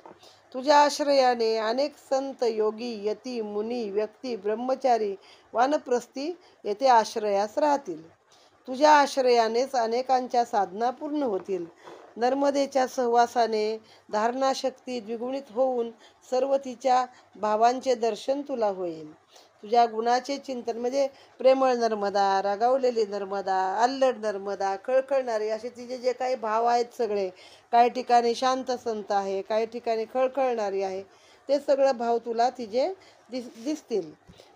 Speaker 1: तुझ्या आश्रयाने अनेक संत, योगी, यती, मुनी, व्यक्ती, ब्रह्मचारी, वानप्रस्थी येथे आश्रयास राहतील. तुझ्या आश्रयानेच अनेकांच्या साधना पूर्ण होतील. नर्मदेच्या सहवासाने धारणाशक्ती द्विगुणित होऊन सर्व तिच्या भावांचे दर्शन तुला होईल. तुझ्या गुणाचे चिंतन, म्हणजे प्रेमळ नर्मदा, रागावलेली नर्मदा, अल्लड नर्मदा, खळखळणारी, असे तिचे जे काही भाव आहेत सगळे, काही ठिकाणी शांत संत आहे, काही ठिकाणी खळखळणारी आहे, ते सगळं भाव तुला तिचे दिसतील.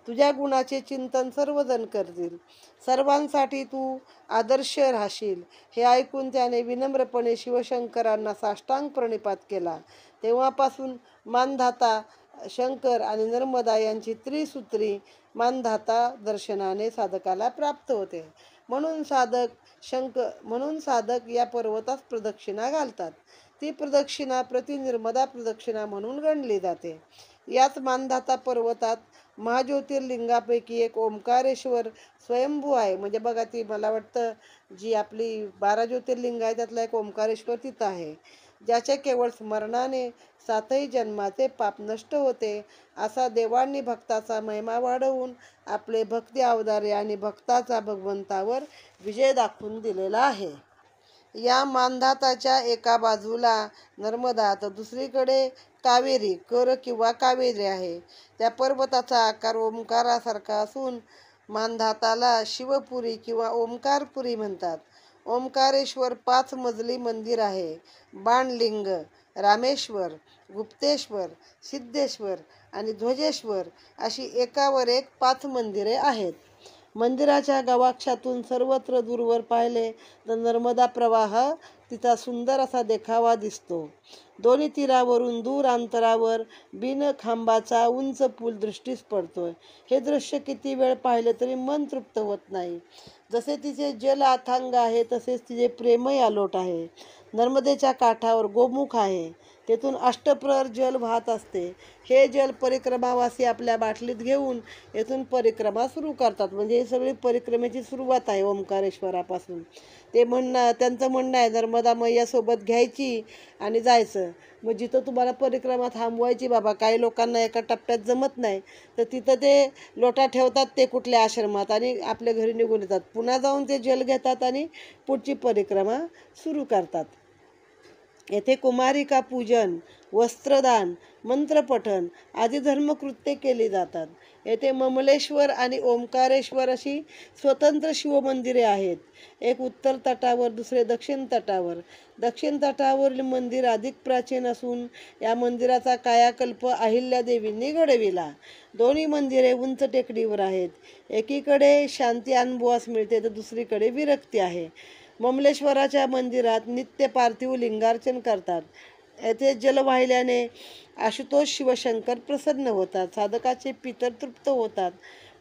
Speaker 1: तुझ्या गुणाचे चिंतन सर्वजण करतील. सर्वांसाठी तू आदर्श राहशील. हे ऐकून त्याने विनम्रपणे शिवशंकरांना साष्टांग प्रणिपात केला. तेव्हापासून मानधाता शंकर आणि नर्मदा यांची त्रिसूत्री मानधाता दर्शनाने साधकाला प्राप्त होते. म्हणून साधक या पर्वतास प्रदक्षिणा घालतात. ती प्रदक्षिणा नर्मदा प्रदक्षिणा म्हणून गणली जाते. याच मानधाता पर्वतात महाज्योतिर्लिंगापैकी एक ओंकारेश्वर स्वयंभू आहे. म्हणजे बघा, ती मला वाटतं जी आपली 12 ज्योतिर्लिंग आहे त्यातला एक ओंकारेश्वर तिथं आहे, ज्याच्या केवळ स्मरणाने 7ही जन्माचे पाप नष्ट होते. असा देवांनी भक्ताचा महिमा वाढवून आपले भक्ती अवतारे आणि भक्ताचा भगवंतावर विजय दाखवून दिलेला आहे. या मानधाताच्या एका बाजूला नर्मदा तर दुसरीकडे कावेरी, कर किंवा कावेरी आहे. त्या पर्वताचा आकार ओंकारासारखा असून मानधाताला शिवपुरी किंवा ओंकारपुरी म्हणतात. ओंकारेश्वर 5 मजली मंदिर आहे. बाणलिंग, रामेश्वर, गुप्तेश्वर, सिद्धेश्वर आणि ध्वजेश्वर अशी एकावर एक 5 मंदिरे आहेत. मंदिराच्या गवाक्षातून सर्वत्र दूरवर पाहिले तर नर्मदा प्रवाह तिचा सुंदर असा देखावा दिसतो. दोन्ही तीरावरून दूर अंतरावर बिन खांबाचा उंच पूल दृष्टीस पडतोय. हे दृश्य किती वेळ पाहिले तरी मन तृप्त होत नाही. जसे तिचे जल अथांग आहे तसेच तिचे प्रेमही अलोट आहे. नर्मदेच्या काठावर गोमुख आहे, तेथून अष्टप्रहर जल वाहत असते. हे जल परिक्रमावासी आपल्या बाटलीत घेऊन येथून परिक्रमा सुरू करतात. म्हणजे ही सगळी परिक्रमेची सुरुवात आहे ओंकारेश्वरापासून. त्यांचं म्हणणं आहे नर्मदा मैयासोबत घ्यायची आणि जायचं. मग जिथं तुम्हाला परिक्रमा थांबवायची बाबा, काही लोकांना एका टप्प्यात जमत नाही, तर तिथं ते लोटा ठेवतात ते कुठल्या आश्रमात आणि आपल्या घरी निघून येतात. पुन्हा जाऊन ते जल घेतात आणि पुढची परिक्रमा सुरू करतात. येथे कुमारिका पूजन, वस्त्रदान, मंत्रपठण आदी धर्मकृत्ये केली जातात. येथे ममलेश्वर आणि ओंकारेश्वर अशी स्वतंत्र शिवमंदिरे आहेत. एक उत्तर तटावर, दुसरे दक्षिण तटावर. दक्षिण तटावरील मंदिर अधिक प्राचीन असून या मंदिराचा कायाकल्प अहिल्यादेवींनी घडविला. दोन्ही मंदिरे उंच टेकडीवर आहेत. एकीकडे शांती अनुभवास मिळते तर दुसरीकडे विरक्ती आहे. ममलेश्वराच्या मंदिरात नित्य पार्थिव लिंगार्चन करतात. येथे जल वाहिल्याने आशुतोष शिवशंकर प्रसन्न होतात. साधकाचे पितर तृप्त होतात.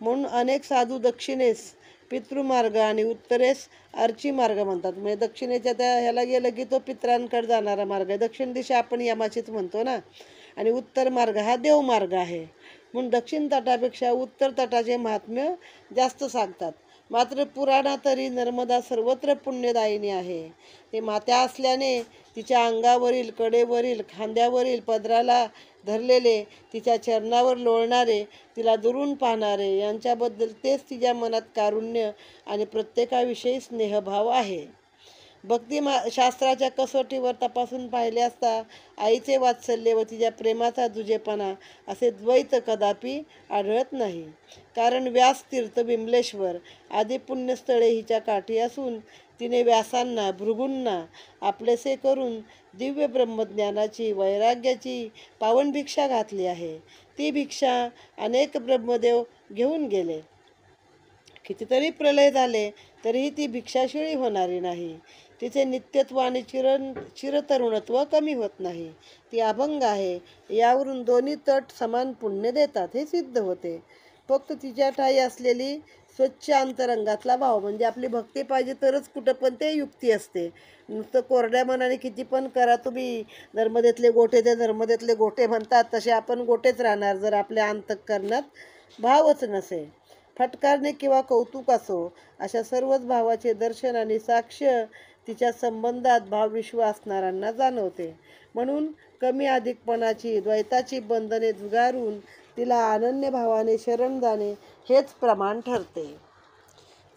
Speaker 1: म्हणून अनेक साधू दक्षिणेस पितृमार्ग आणि उत्तरेस अर्ची मार्ग म्हणतात. म्हणजे दक्षिणेच्या त्या ह्याला गेलं की तो पितरांकडे जाणारा मार्ग आहे. दक्षिण दिशा आपण यमाचीच म्हणतो ना. आणि उत्तर मार्ग हा देवमार्ग आहे. म्हणून दक्षिण तटापेक्षा उत्तर तटाचे महात्म्य जास्त सांगतात. मात्र पुराणात तरी नर्मदा सर्वत्र पुण्यदायिनी आहे. ते मात्या असल्याने तिच्या अंगावरील, कडेवरील, खांद्यावरील, पदराला धरलेले, तिच्या चरणावर लोळणारे, तिला दुरून पाहणारे यांच्याबद्दल तेच तिच्या मनात कारुण्य आणि प्रत्येकाविषयी स्नेहभाव आहे. शास्त्राच्या कसोटीवर तपासून पाहिले असता आईचे वात्सल्य व तिच्या प्रेमाचा दुजेपणा असे द्वैत कदापि आढळत नाही. कारण व्यासतीर्थ, विमलेश्वर आदी पुण्यस्थळे हिच्या काठी असून तिने व्यासांना, भृगूंना आपलेसे करून दिव्य ब्रह्मज्ञानाची, वैराग्याची पावन भिक्षा घातली आहे. ती भिक्षा अनेक ब्रह्मदेव घेऊन गेले. कितीतरी प्रलय झाले तरीही ती भिक्षाशिळी होणारी नाही. तिचे नित्यत्व आणि चिरतरुणत्व कमी होत नाही. ती अभंग आहे. यावरून दोन्ही तट समान पुण्य देतात हे सिद्ध होते. फक्त तिच्या ठाई असलेली स्वच्छ अंतरंगातला भाव, म्हणजे आपली भक्ती पाहिजे तरच कुठं पण ते युक्ती असते. नुसतं कोरड्या मनाने किती पण करा तुम्ही, नर्मदेतले गोटे ते नर्मदेतले गोटे म्हणतात तसे आपण गोटेच राहणार जर आपल्या अंतःकरणात भावच नसे. फटकारणे किंवा कौतुक असो, अशा सर्वच भावाचे दर्शन आणि साक्ष तिच्या संबंधात भावविश्व असणाऱ्यांना जाणवते. म्हणून कमी अधिकपणाची, द्वैताची बंधने झुगारून तिला अनन्य भावाने शरण जाणे हेच प्रमाण ठरते.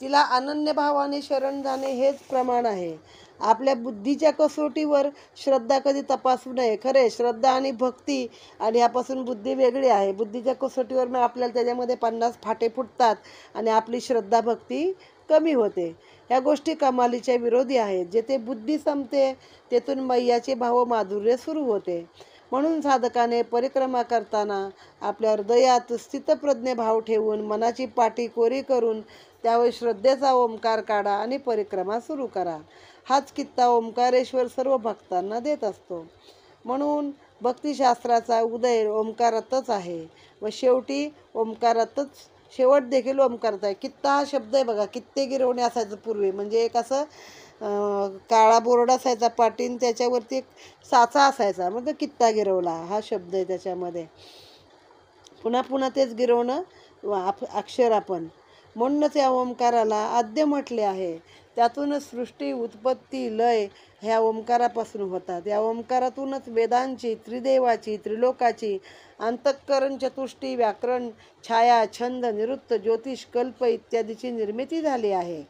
Speaker 1: तिला अनन्य भावाने शरण जाणे हेच प्रमाण आहे. आपल्या बुद्धीच्या कसोटीवर श्रद्धा कधी तपासू नये. खरे श्रद्धा आणि भक्ती आणि यापासून बुद्धी वेगळी आहे. बुद्धीच्या कसोटीवर मग आपल्याला त्याच्यामध्ये 50 फाटे फुटतात आणि आपली श्रद्धा भक्ती कमी होते. या गोष्टी कमालीच्या विरोधी आहेत. जेथे बुद्धी संपते तेथून मैयाचे भाव माधुर्य सुरू होते. म्हणून साधकाने परिक्रमा करताना आपल्या हृदयात स्थितप्रज्ञ भाव ठेवून मनाची पाटी कोरी करून त्यावर श्रद्धेचा ओंकार काढा आणि परिक्रमा सुरू करा. हाच कित्ता ओंकारेश्वर सर्व भक्तांना देत असतो. म्हणून भक्तिशास्त्राचा उदय ओंकारातच आहे व शेवटी ओंकारातच, शेवट देखील ओंकारात आहे. कित्ता हा शब्द आहे बघा, कित्ते गिरवणे असायचं पूर्वी. म्हणजे एक असं काळा बोर्ड असायचा पाटीन, त्याच्यावरती एक साचा असायचा, मग कित्ता गिरवला हा शब्द आहे त्याच्यामध्ये. पुन्हा पुन्हा तेच गिरवणं अक्षर आपण. म्हणूनच या ओंकाराला आद्य म्हटले आहे. त्यातूनच सृष्टी, उत्पत्ती, लय ह्या ओंकारापासून होतात. या ओंकारातूनच वेदांची, त्रिदेवाची, त्रिलोकाची, अंतःकरण, चतुष्टी, व्याकरण, छाया, छंद, निरुक्त, ज्योतिष, कल्प इत्यादीची निर्मिती झाली आहे.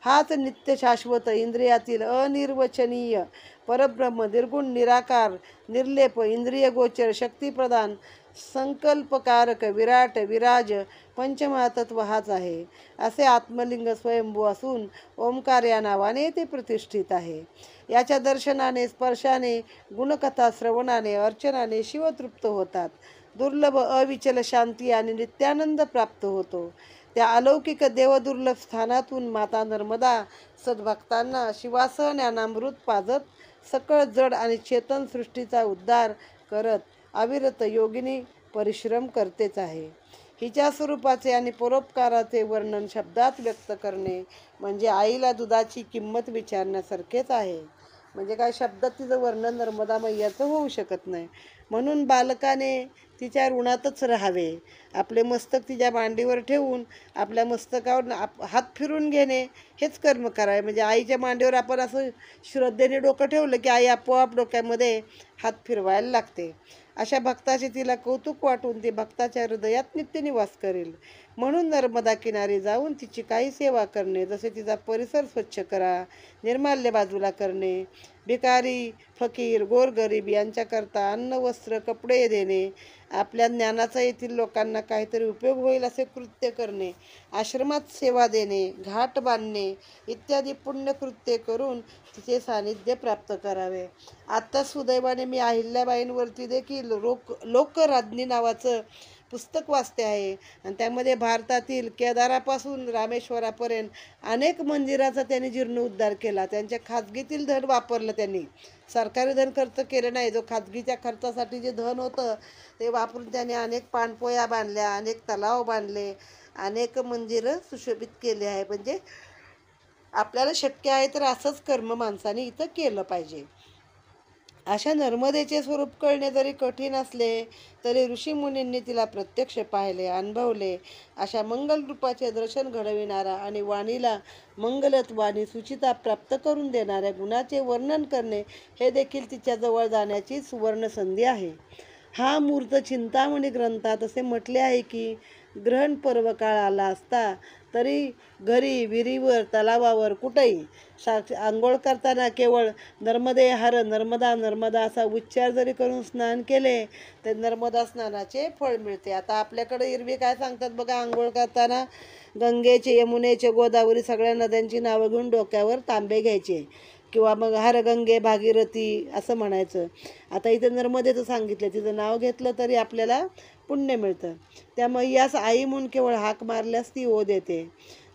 Speaker 1: हाच नित्य शाश्वत, इंद्रियातील अनिर्वचनीय परब्रह्म, निर्गुण, निराकार, निर्लेप, इंद्रियगोचर, शक्तिप्रदान, संकल्पकारक, विराट, विराज, पंचमहातत्व हाच आहे. असे आत्मलिंग स्वयंभू असून ओंकार या नावाने ते प्रतिष्ठित आहे. याच्या दर्शनाने, स्पर्शाने, गुणकथा श्रवणाने, अर्चनाने शिवतृप्त होतात. दुर्लभ अविचल शांती आणि नित्यानंद प्राप्त होतो. त्या अलौकिक देवदुर्लभ स्थानातून माता नर्मदा सद्भक्तांना शिवासह ज्ञानामृत पाजत सकळ जड आणि चेतन सृष्टीचा उद्धार करत अविरत योगिनी परिश्रम करतेच आहे. हिच्या स्वरूपाचे आणि परोपकाराचे वर्णन शब्दात व्यक्त करणे म्हणजे आईला दुधाची किंमत विचारण्यासारखेच आहे. म्हणजे काय शब्दात तिचं वर्णन नर्मदा मैयाचं होऊ शकत नाही. म्हणून बालकाने तिच्या ऋणातच राहावे. आपले मस्तक तिच्या मांडीवर ठेवून आपल्या मस्तकावर हात फिरून घेणे हेच कर्म करावे. म्हणजे आईच्या मांडीवर आपण असं श्रद्धेने डोकं ठेवलं की आई आपोआप डोक्यामध्ये हात फिरवायला लागते. अशा भक्ताचे तिला कौतुक वाटून ती भक्ताच्या हृदयात नित्य निवास करेल. म्हणून नर्मदा किनारी जाऊन तिची काही सेवा करणे, जसे तिचा परिसर स्वच्छ करा, निर्माल्य बाजूला करणे, भिकारी फकीर गोरगरीब यांच्याकरता अन्न वस्त्र कपडे देणे, आपल्या ज्ञानाचा येथील लोकांना काहीतरी उपयोग होईल असे कृत्य करणे, आश्रमात सेवा देणे, घाट बांधणे इत्यादी पुण्यकृत्ये करून तिचे सानिध्य प्राप्त करावे. आता सुदैवाने मी अहिल्याबाईंवरती देखील लोकराज्ञी नावाचं पुस्तक वाचते आहे आणि त्यामध्ये भारतातील केदारापासून रामेश्वरापर्यंत अनेक मंदिराचा त्यांनी जीर्णोद्धार केला. त्यांच्या खाजगीतील धन वापरलं, त्यांनी सरकारी धन खर्च केलं नाही. जो खाजगीच्या खर्चासाठी जे धन होतं ते वापरून त्याने अनेक पाणपोया बांधल्या, अनेक तलाव बांधले, अनेक मंदिरं सुशोभित केले आहे. म्हणजे आपल्याला शक्य आहे तर असंच कर्म माणसाने इथं केलं पाहिजे. अशा नर्मदेचे स्वरूप कळणे जरी कठीण असले तरी ऋषीमुनींनी तिला प्रत्यक्ष पाहिले, अनुभवले. अशा मंगल रूपाचे दर्शन घडविणारा आणि वाणीला मंगलत्व आणि सुचिता प्राप्त करून देणाऱ्या गुणाचे वर्णन करणे हे देखील तिच्याजवळ जाण्याची सुवर्ण संधी आहे. हा मूर्त चिंतामणी ग्रंथात असे म्हटले आहे की ग्रहण पर्व काळ आला असता तरी घरी, विहिरीवर, तलावावर कुठेही आंघोळ करताना केवळ नर्मदे हर, नर्मदा नर्मदा असा उच्चार जरी करून स्नान केले तर नर्मदा स्नानाचे फळ मिळते. आता आपल्याकडे एरवी काय सांगतात बघा, आंघोळ करताना गंगेचे, यमुनेचे, गोदावरी सगळ्या नद्यांची नावं घेऊन डोक्यावर तांबे घ्यायचे किंवा मग हर गंगे भागीरथी असं म्हणायचं. आता इथं नर्मदेचं सांगितलं, तिचं नाव घेतलं तरी आपल्याला पुण्य मिळतं. त्या मैयास आई म्हणून केवळ हाक मारल्यास ती ओढ येते.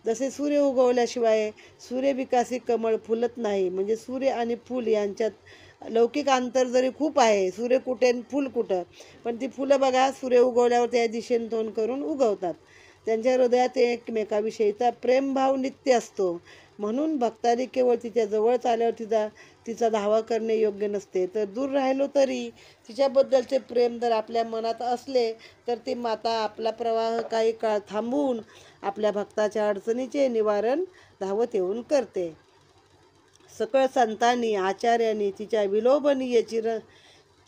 Speaker 1: जसे सूर्य उगवल्याशिवाय सूर्यविकासी कमळ फुलत नाही. म्हणजे सूर्य आणि फूल यांच्यात लौकिक अंतर जरी खूप आहे, सूर्य कुठे फूल कुठं, पण ती फुलं बघा सूर्य उगवल्यावर त्या दिशेने तोंड करून उगवतात. त्यांच्या हृदयात एकमेकाविषयीचा प्रेमभाव नित्य असतो. म्हणून भक्तांनी केवळ तिच्या जवळ आल्यावर तिचा धावा करणे योग्य नसते, तर दूर राहिलो तरी तिच्याबद्दलचे प्रेम जर आपल्या मनात असले तर ती माता आपला प्रवाह काही काळ थांबवून आपल्या भक्ताच्या अडचणीचे निवारण धावत येऊन करते. सकळ संतांनी, आचार्यांनी तिच्या विलोभनीय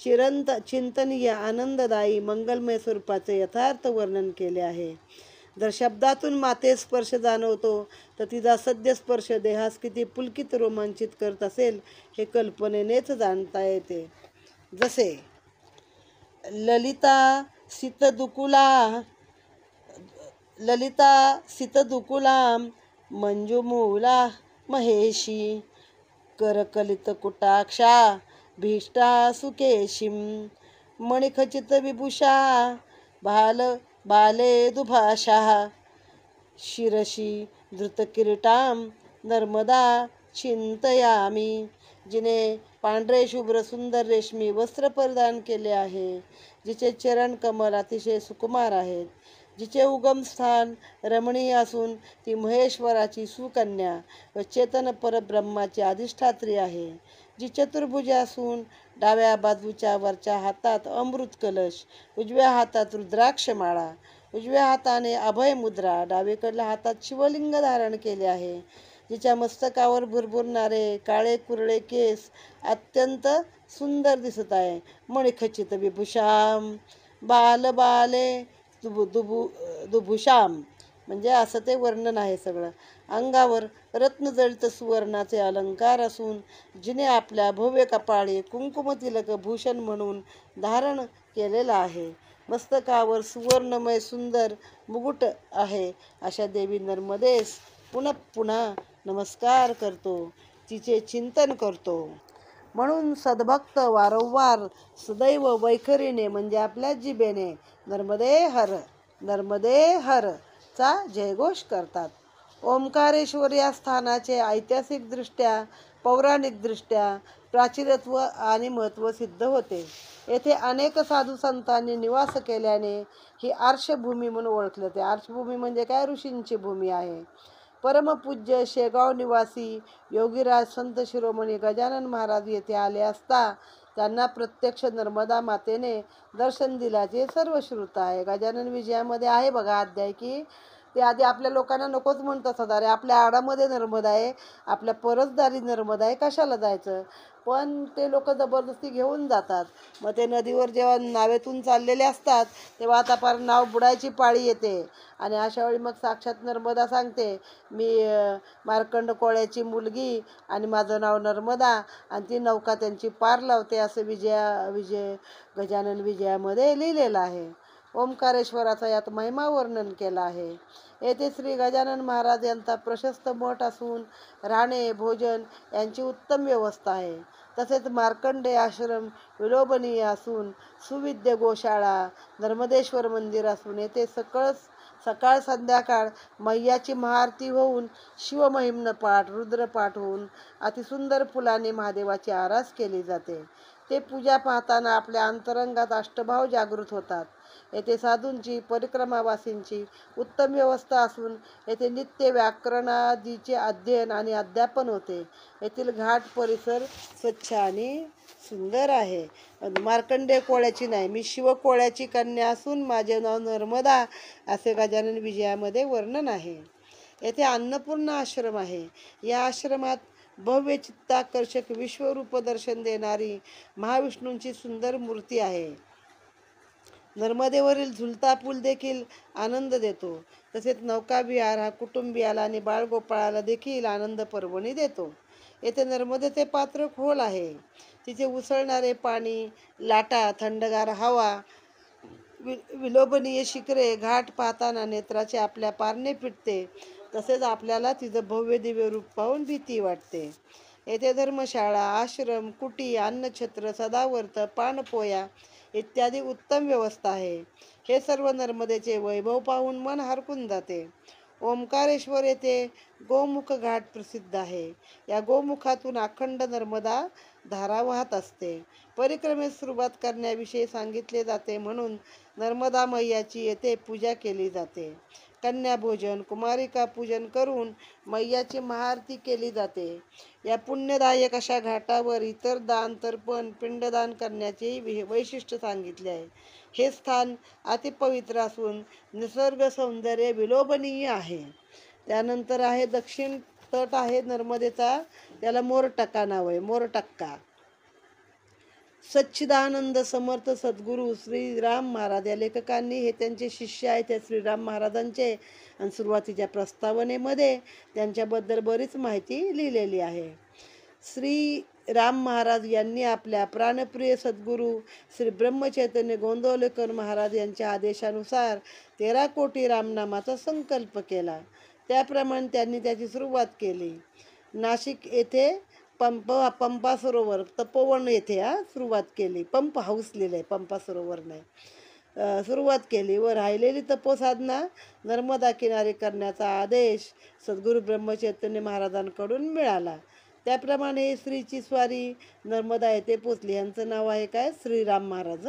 Speaker 1: चिंतनीय आनंददायी मंगलमय स्वरूपाचे यथार्थ वर्णन केले आहे. जर शब्दातून माते स्पर्श जाणवतो तर तिचा सद्य स्पर्श देहास किती पुलकित रोमांचित करत असेल हे कल्पनेनेच जाणता येते. जसे ललिता सितदुकुला मंजुमूला महेशी करकलित कुटाक्षा भीष्टा सुकेशिम मणिखचित विभूषा बाले दुभाषा शिरशी धृतकिरीटां नर्मदा चिंतयामी. जिने पांढरे शुभ्र सुंदर रेशमी वस्त्र परिधान केले आहे, जिचे चरण कमल अतिशय सुकुमार आहेत, जिचे उगमस्थान रमणीय असून ती महेश्वराची सुकन्या व चेतन परब्रह्माची अधिष्ठात्री आहे, जी चतुर्भुज असून डाव्या बाजूच्या वरच्या हातात अमृत कलश, उजव्या हातात रुद्राक्षमाळा, उजव्या हाताने अभय मुद्रा, डावीकडल्या हातात शिवलिंग धारण केले आहे, जिच्या मस्तकावर भुरभुरणारे काळे कुरळे केस अत्यंत सुंदर दिसत आहे. मणिखचित विभूषाम बाले दुभूषाम म्हणजे असं ते वर्णन आहे सगळं. अंगावर रत्नजडित सुवर्णाचे अलंकार असून जिने आपल्या भव्य कपाळी कुंकुमतिलक भूषण म्हणून धारण केलेला आहे. मस्तकावर सुवर्णमय सुंदर मुकुट आहे. अशा देवी नर्मदेस पुन्हा पुन्हा नमस्कार करतो, तिचे चिंतन करतो. म्हणून सद्भक्त वारंवार सदैव वैखरीने म्हणजे आपल्या जिभेने नर्मदे हर, नर्मदे हर चा जयघोष करतात. ओंकारेश्वर या स्थानाचे ऐतिहासिकदृष्ट्या, पौराणिकदृष्ट्या प्राचीनत्व आणि महत्त्व सिद्ध होते. येथे अनेक साधू संतांनी निवास केल्याने ही आर्षभूमी म्हणून ओळखले जाते. आर्षभूमी म्हणजे काय? ऋषींची भूमी आहे. परमपूज्य शेगाव निवासी योगीराज संत शिरोमणी गजानन महाराज येथे आले असता त्यांना प्रत्यक्ष नर्मदा मातेने दर्शन दिल्याचे सर्व श्रुत आहे. गजानन विजयामध्ये आहे बघा अध्याय की ते आधी आपल्या लोकांना नकोच म्हणत असतात, अरे आपल्या आडामध्ये नर्मदा आहे, आपल्या परसदारी नर्मदा आहे, कशाला जायचं. पण ते लोक जबरदस्ती घेऊन जातात. मग ते नदीवर जेव्हा नावेतून चाललेले असतात तेव्हा आता पार नाव बुडायची पाळी येते आणि अशा वेळी मग साक्षात नर्मदा सांगते, मी मार्कंड कोळ्याची मुलगी आणि माझं नाव नर्मदा, आणि ती नौका त्यांची पार लावते, असं विजय गजानन विजयामध्ये लिहिलेलं आहे. ओंकारेश्वराचा यात महिमा वर्णन केला आहे. येथे श्री गजानन महाराज यांचा प्रशस्त मठ असून राहणे भोजन यांची उत्तम व्यवस्था आहे. तसेच मार्कंडेय आश्रम विलोभनीय असून सुविद्य गोशाळा, नर्मदेश्वर मंदिर असून येथे सकाळ संध्याकाळ मैयाची महाआरती होऊन शिवमहिम्न पाठ, रुद्रपाठ होऊन अतिसुंदर फुलाने महादेवाची आरास केली जाते. ते पूजा पाहताना आपल्या अंतरंगात अष्टभाव जागृत होतात. येथे साधूंची परिक्रमावासींची उत्तम व्यवस्था असून येथे नित्य व्याकरणादीचे अध्ययन आणि अध्यापन होते. येथील घाट परिसर स्वच्छ आणि सुंदर आहे. मार्कंडेय कोळ्याची नाही, मी शिवकोळ्याची कन्या असून माझे नाव नर्मदा, असे गजानन विजयामध्ये वर्णन आहे. येथे अन्नपूर्णा आश्रम आहे. या आश्रमात भव्य चित्ताकर्षक विश्वरूप दर्शन देणारी महाविष्णूंची सुंदर मूर्ती आहे. नर्मदेवरील झुलता पूल देखील आनंद देतो. तसेच नौकाविहार हा कुटुंबियाला आणि बाळगोपाळाला देखील आनंद पर्वणी देतो. येथे नर्मदेचे पात्र खोल आहे. तिथे उसळणारे पाणी, लाटा, थंडगार हवा, विलोभनीय शिखरे, घाट पाहताना नेत्राचे आपल्या पारणे फिटते. तसेच आपल्याला तिचं भव्य दिव्य रूप पाहून भीती वाटते. येथे धर्मशाळा, आश्रम, कुटी, अन्नछत्र, सदावर्त, पानपोया इत्यादी उत्तम व्यवस्था आहे. हे सर्व नर्मदेचे वैभव पाहून मन हरकून जाते. ओंकारेश्वर येथे गोमुख घाट प्रसिद्ध आहे. या गोमुखातून अखंड नर्मदा धारा वाहत असते. परिक्रमेस सुरुवात करण्याविषयी सांगितले जाते म्हणून नर्मदा मैयाची येथे पूजा केली जाते. कन्या भोजन, कुमारिका पूजन करून मैयाची महाआरती केली जाते. या पुण्यदायक अशा घाटावर इतर दान, तर्पण, पिंडदान करण्याचे वैशिष्ट्य सांगितले आहे. हे स्थान अतिपवित्र असून निसर्ग सौंदर्य विलोभनीय आहे. त्यानंतर आहे दक्षिण तट आहे नर्मदेचा, त्याला मोरटक्का नाव आहे. मोरटक्का सच्चिदानंद समर्थ सद्गुरू श्रीराम महाराज या लेखकांनी, हे त्यांचे शिष्य आहेत त्या श्रीराम महाराजांचे, आणि सुरुवातीच्या प्रस्तावनेमध्ये त्यांच्याबद्दल बरीच माहिती लिहिलेली आहे. श्री राम महाराज यांनी आपल्या प्राणप्रिय सद्गुरू श्री ब्रह्मचैतन्य गोंदवलेकर महाराज यांच्या आदेशानुसार 13 कोटी रामनामाचा संकल्प केला. त्याप्रमाणे त्यांनी त्याची सुरुवात केली. नाशिक येथे पंपा सरोवर तपोवन येथे सुरुवात केली. पंप हाऊस लिहिलंय, पंपा सरोवर नाही. सुरुवात केली व राहिलेली तपोसाधना नर्मदा किनारी करण्याचा आदेश सद्गुरू ब्रह्मचैतन्य महाराजांकडून मिळाला. त्याप्रमाणे श्रीची स्वारी नर्मदा येथे पोचली. यांचं नाव आहे काय? श्रीराम महाराज.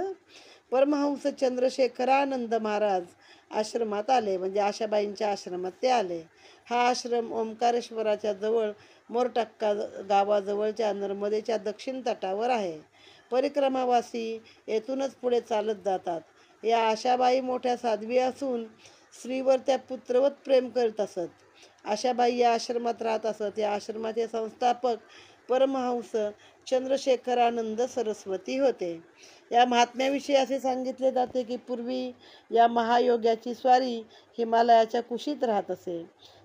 Speaker 1: परमहंस चंद्रशेखरानंद महाराज आश्रमात आले, म्हणजे आशाबाईंच्या आश्रमात ते आले. हा आश्रम ओंकारेश्वराच्या जवळ मोरटक्का गावाजवळच्या नर्मदेच्या दक्षिण तटावर आहे. परिक्रमावासी येथूनच पुढे चालत जातात. या आशाबाई मोठ्या साध्वी असून श्रीवर त्या पुत्रवत प्रेम करीत असत. आशाबाई या आश्रमात राहत असत. या आश्रमाचे संस्थापक परमहंस चंद्रशेखरानंद सरस्वती होते. या महात्म्याविषयी असे सांगितले जाते की पूर्वी या महायोग्याची स्वारी हिमालयाच्या कुशीत राहत असे.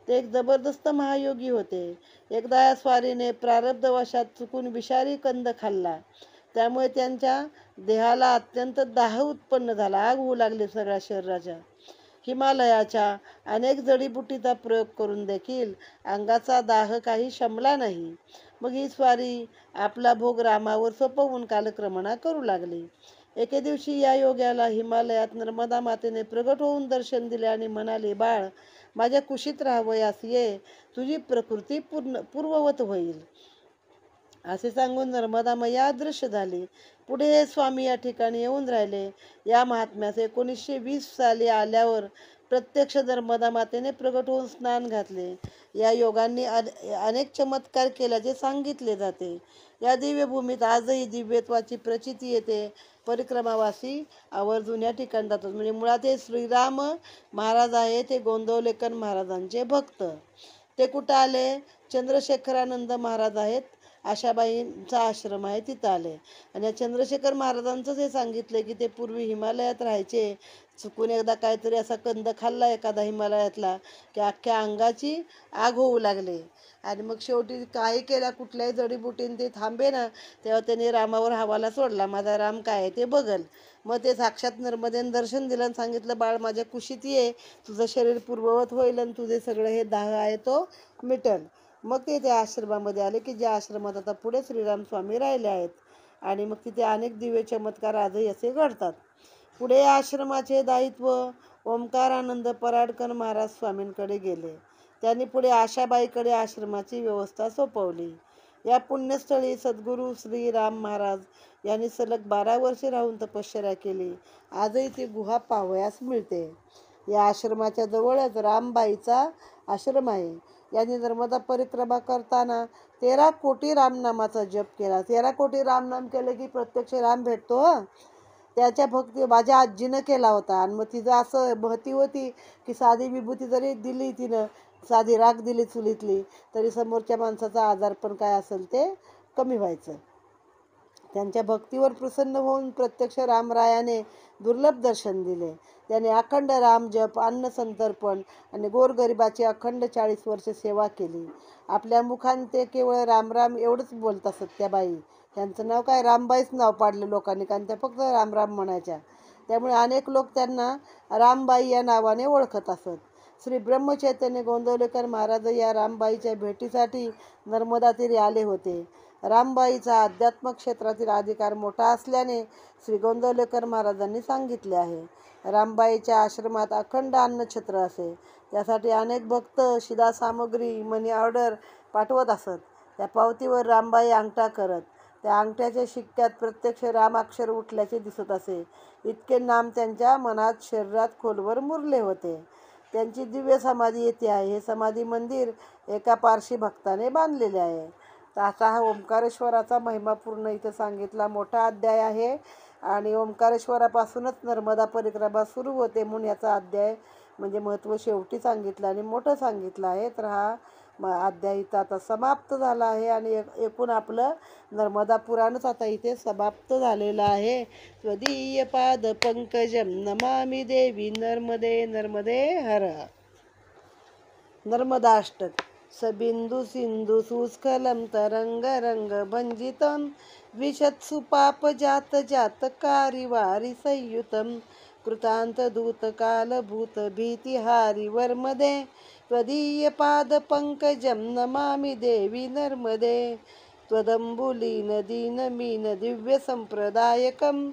Speaker 1: ते एक जबरदस्त महायोगी होते. एकदा या स्वारीने प्रारब्धवशात चुकून विषारी कंद खाल्ला. त्यामुळे त्यांच्या देहाला अत्यंत दाह उत्पन्न झाला. आग होऊ लागली सगळ्या शरीराच्या. हिमालयाच्या अनेक जडीबुटीचा प्रयोग करून देखील अंगाचा दाह काही शमला नाही. मग ही स्वारी आपला भोग रामावर सोपवून कालक्रमणा करू लागली. एके दिवशी या योग्याला हिमालयात नर्मदा मातेने प्रगट होऊन दर्शन दिले आणि म्हणाले, बाळ, माझ्या कुशीत राहावयास ये, तुझी प्रकृती पूर्ववत होईल. असे सांगून नर्मदा मैया अदृश्य झाली. पुढे हे स्वामी या ठिकाणी येऊन राहिले. या महात्म्यास 1920 साली आल्यावर प्रत्यक्ष नर्मदा मातेने प्रगट होऊन स्नान घातले. या योगांनी अनेक चमत्कार केल्याचे सांगितले जाते. या दिव्यभूमीत आजही दिव्यत्वाची प्रचिती येते. परिक्रमावासी आवर्जून या ठिकाणी जातात. म्हणजे मुळात हे श्रीराम महाराज आहे ते गोंदवलेकर महाराजांचे भक्त. ते कुठं आले? चंद्रशेखरानंद महाराज आहेत, आशाबाईंचा आश्रम आहे, तिथं आले. आणि या चंद्रशेखर महाराजांचंच हे सांगितलं की ते पूर्वी हिमालयात राहायचे. चुकून एकदा काहीतरी असा कंद खाल्ला एखादा हिमालयातला की अख्ख्या अंगाची आग होऊ लागले. आणि मग शेवटी काही केल्या, कुठल्याही जडीबुटीने ते थांबे ना, तेव्हा त्यांनी रामावर हवाला सोडला, माझा राम काय आहे ते बघल. मग ते साक्षात नर्मदेने दर्शन दिलं आणि सांगितलं, बाळ, माझ्या कुशीत ये, तुझं शरीर पूर्ववत होईल आणि तुझे सगळं हे दाह आहे तो मिटल. मग ते त्या आश्रमामध्ये आले की ज्या आश्रमात आता पुढे श्रीराम स्वामी राहिले आहेत. आणि मग तिथे अनेक दिव्य चमत्कार आजही असे घडतात. पुढे या आश्रमाचे दायित्व ओंकारानंद पराडकर महाराज स्वामींकडे गेले. त्यांनी पुढे आशाबाईकडे आश्रमाची व्यवस्था सोपवली. या पुण्यस्थळी सद्गुरू श्रीराम महाराज यांनी सलग 12 वर्षे राहून तपश्चर्या केली. आजही ती गुहा पाहावयास मिळते. या आश्रमाच्या जवळच रामबाईचा आश्रम आहे. यांनी नर्मदा परिक्रमा करताना 13 कोटी रामनामाचा जप केला. 13 कोटी रामनाम केले की प्रत्यक्ष राम भेटतो. त्याच्या भक्ती माझ्या आजीनं केला होता. आणि मग तिचं असं भक्ती होती की साधी विभूती जरी दिली, तिनं साधी राख दिली चुलीतली, तरी समोरच्या माणसाचा आजार पण काय असेल ते कमी व्हायचं. त्यांच्या भक्तीवर प्रसन्न होऊन प्रत्यक्ष रामरायाने दुर्लभ दर्शन दिले. त्याने अखंड रामजप, अन्न संतर्पण आणि गोरगरिबाची अखंड 40 वर्षे सेवा केली. आपल्या मुखाने ते केवळ रामराम एवढंच बोलत असत त्या बाई. त्यांचं नाव काय, रामबाईच नाव पाडलं लोकांनी, कारण त्या फक्त रामराम म्हणायच्या. त्यामुळे अनेक लोक त्यांना रामबाई या नावाने ओळखत असत. श्री ब्रह्मचैतन्य गोंदवलेकर महाराज या रामबाईच्या भेटीसाठी नर्मदा तीरी आले होते. रामबाईचा अध्यात्म क्षेत्रातील अधिकार मोठा असल्याने श्री गोंदवलेकर महाराजांनी सांगितले आहे. रामबाईच्या आश्रमात अखंड अन्नछत्र असे. त्यासाठी अनेक भक्त शिदा सामग्री, मनी ऑर्डर पाठवत असत. त्या पावतीवर रामबाई अंगठा करत. त्या अंगठ्याच्या शिक्क्यात प्रत्यक्ष रामाक्षर उठल्याचे दिसत असे. इतके नाम त्यांच्या मनात, शरीरात खोलवर मुरले होते. त्यांची दिव्य समाधी येथे आहे. हे समाधी मंदिर एका पारशी भक्ताने बांधलेले आहे. तर असा हा ओंकारेश्वराचा महिमापूर्ण इथं सांगितला मोठा अध्याय आहे. आणि ओंकारेश्वरापासूनच नर्मदा परिक्रमा सुरू होते म्हणून याचा अध्याय म्हणजे महत्त्व शेवटी सांगितलं आणि मोठं सांगितलं आहे. तर हा अध्याय इथं आता समाप्त झाला आहे. आणि एकूण आपलं नर्मदा पुराणच आता इथे समाप्त झालेलं आहे. त्वदीय पाद पंकजम नमामि देवी नर्मदे नर्मदे हर. नर्मदाष्टक. सबिंदु सिंधु सुस्खलं तरंग रंग भंजितं द्विषत्सु पाप जात जात कारिवारि संयुतं कृतांत दूत काल भूत भीतिहारि वर्मदे त्वदीय पाद पंकजम नमामि देवी नर्मदे त्वदंबुलीन दीन मीन दिव्य संप्रदायकं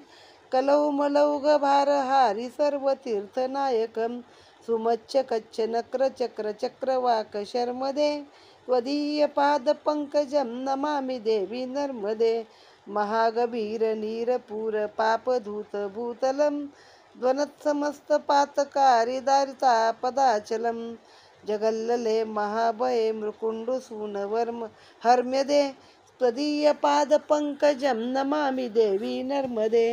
Speaker 1: कलौमलौघ भारहारि सर्वतीर्थनायकं सुमच्छ कच्छ नक्र चक्र चक्रवाक शर्मदे त्वदीय पाद पंकजम नमामि देवी नर्मदे महागभीर नीरपूर पापधूत भूतलं ध्वनत्समस्त पातकारी दारितापदाचलं जगल्लले महाभये मृकुण्डसून हर्म्यदे त्वदीय पाद पंकजम नमामि देवी नर्मदे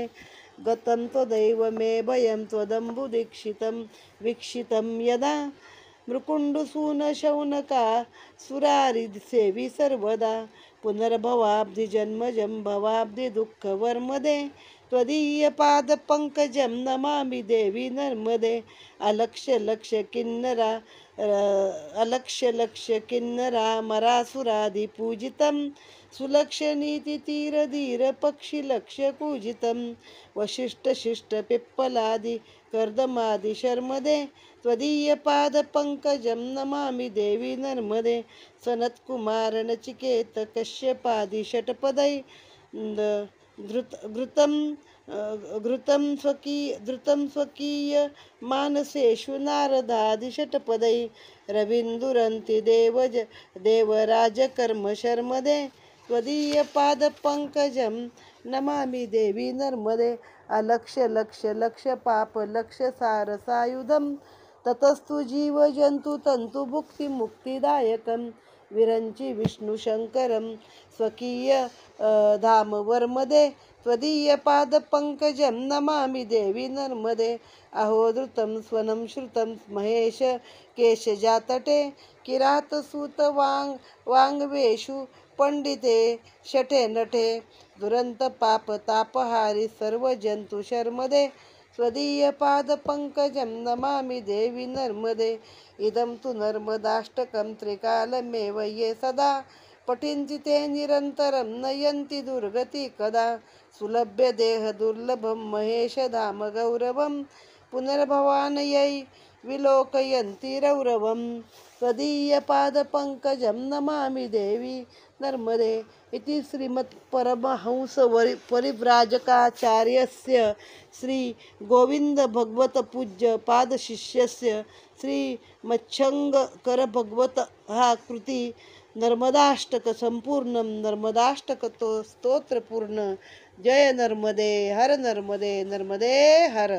Speaker 1: गतं त्वदैव मे भयं त्वदम्बुदीक्षितं वीक्षितं यदा मृकुण्डसून शौनका सुरारिसेवि सर्वदा पुनर्भवाब्धि जन्मजं भवाब्धि दुःखवर्मदे त्वदीय पाद पंकजं नमामि देवी नर्मदे अलक्ष्य लक्ष्य किन्नरा मरासुरादिपूजितं सुलक्ष्यनीति तीरधीर पक्षिलक्ष्य पूजितं वशिष्ठशिष्ट पिप्पलादि कर्दमादि शर्मदे त्वदीय पाद पंकजं नमामि देवी नर्मदे सनत्कुमार नचिकेत कश्यपादि षट्पदै घृतं स्वकीय मानसेषु नारदादिषट्पदै रवीन्दुरन्ति देवराजकर्मशर्मदे त्वदीयपादपङ्कजं नमामि देवी नर्मदे अलक्ष्य लक्ष्य लक्ष्य पाप लक्ष्य सारसायुधं ततस्तु जीवजन्तु तन्तुभुक्तिमुक्तिदायकं विरञ्चि विष्णुशङ्करं स्वकीय धामवर्मदे त्वदीयपादपङ्कजं नमामि देवी नर्मदे अहो धृतं स्वनं श्रुतं महेश केशजातटे किरातसूत वाङ्वेषु पंडिते शठे नटे दुरंत पाप तापहारी सर्वजंतु शर्मदे स्वदीयपादपङ्कजं नमामि देवी नर्मदे इदं तु नर्मदाष्टकं त्रिकालमेव ये सदा पठन्ति ते निरन्तरं नयन्ति दुर्गति कदा सुलभ्य देह दुर्लभं महेशधाम गौरवं पुनर्भवानयै विलोकयन्ति रौरवं त्वदीयपादपङ्कजं नमामि देवी नर्मदे इति श्रीमत्परमहंस परिव्राजकाचार्यस्य श्री गोविंद भगवत पूज्य पादशिष्यस्य श्री मच्छंकर भगवत हा कृती नर्मदाष्टक संपूर्णम नर्मदाष्टक तो स्तोत्र पूर्ण जय नर्मदे हर नर्मदे नर्मदे हर.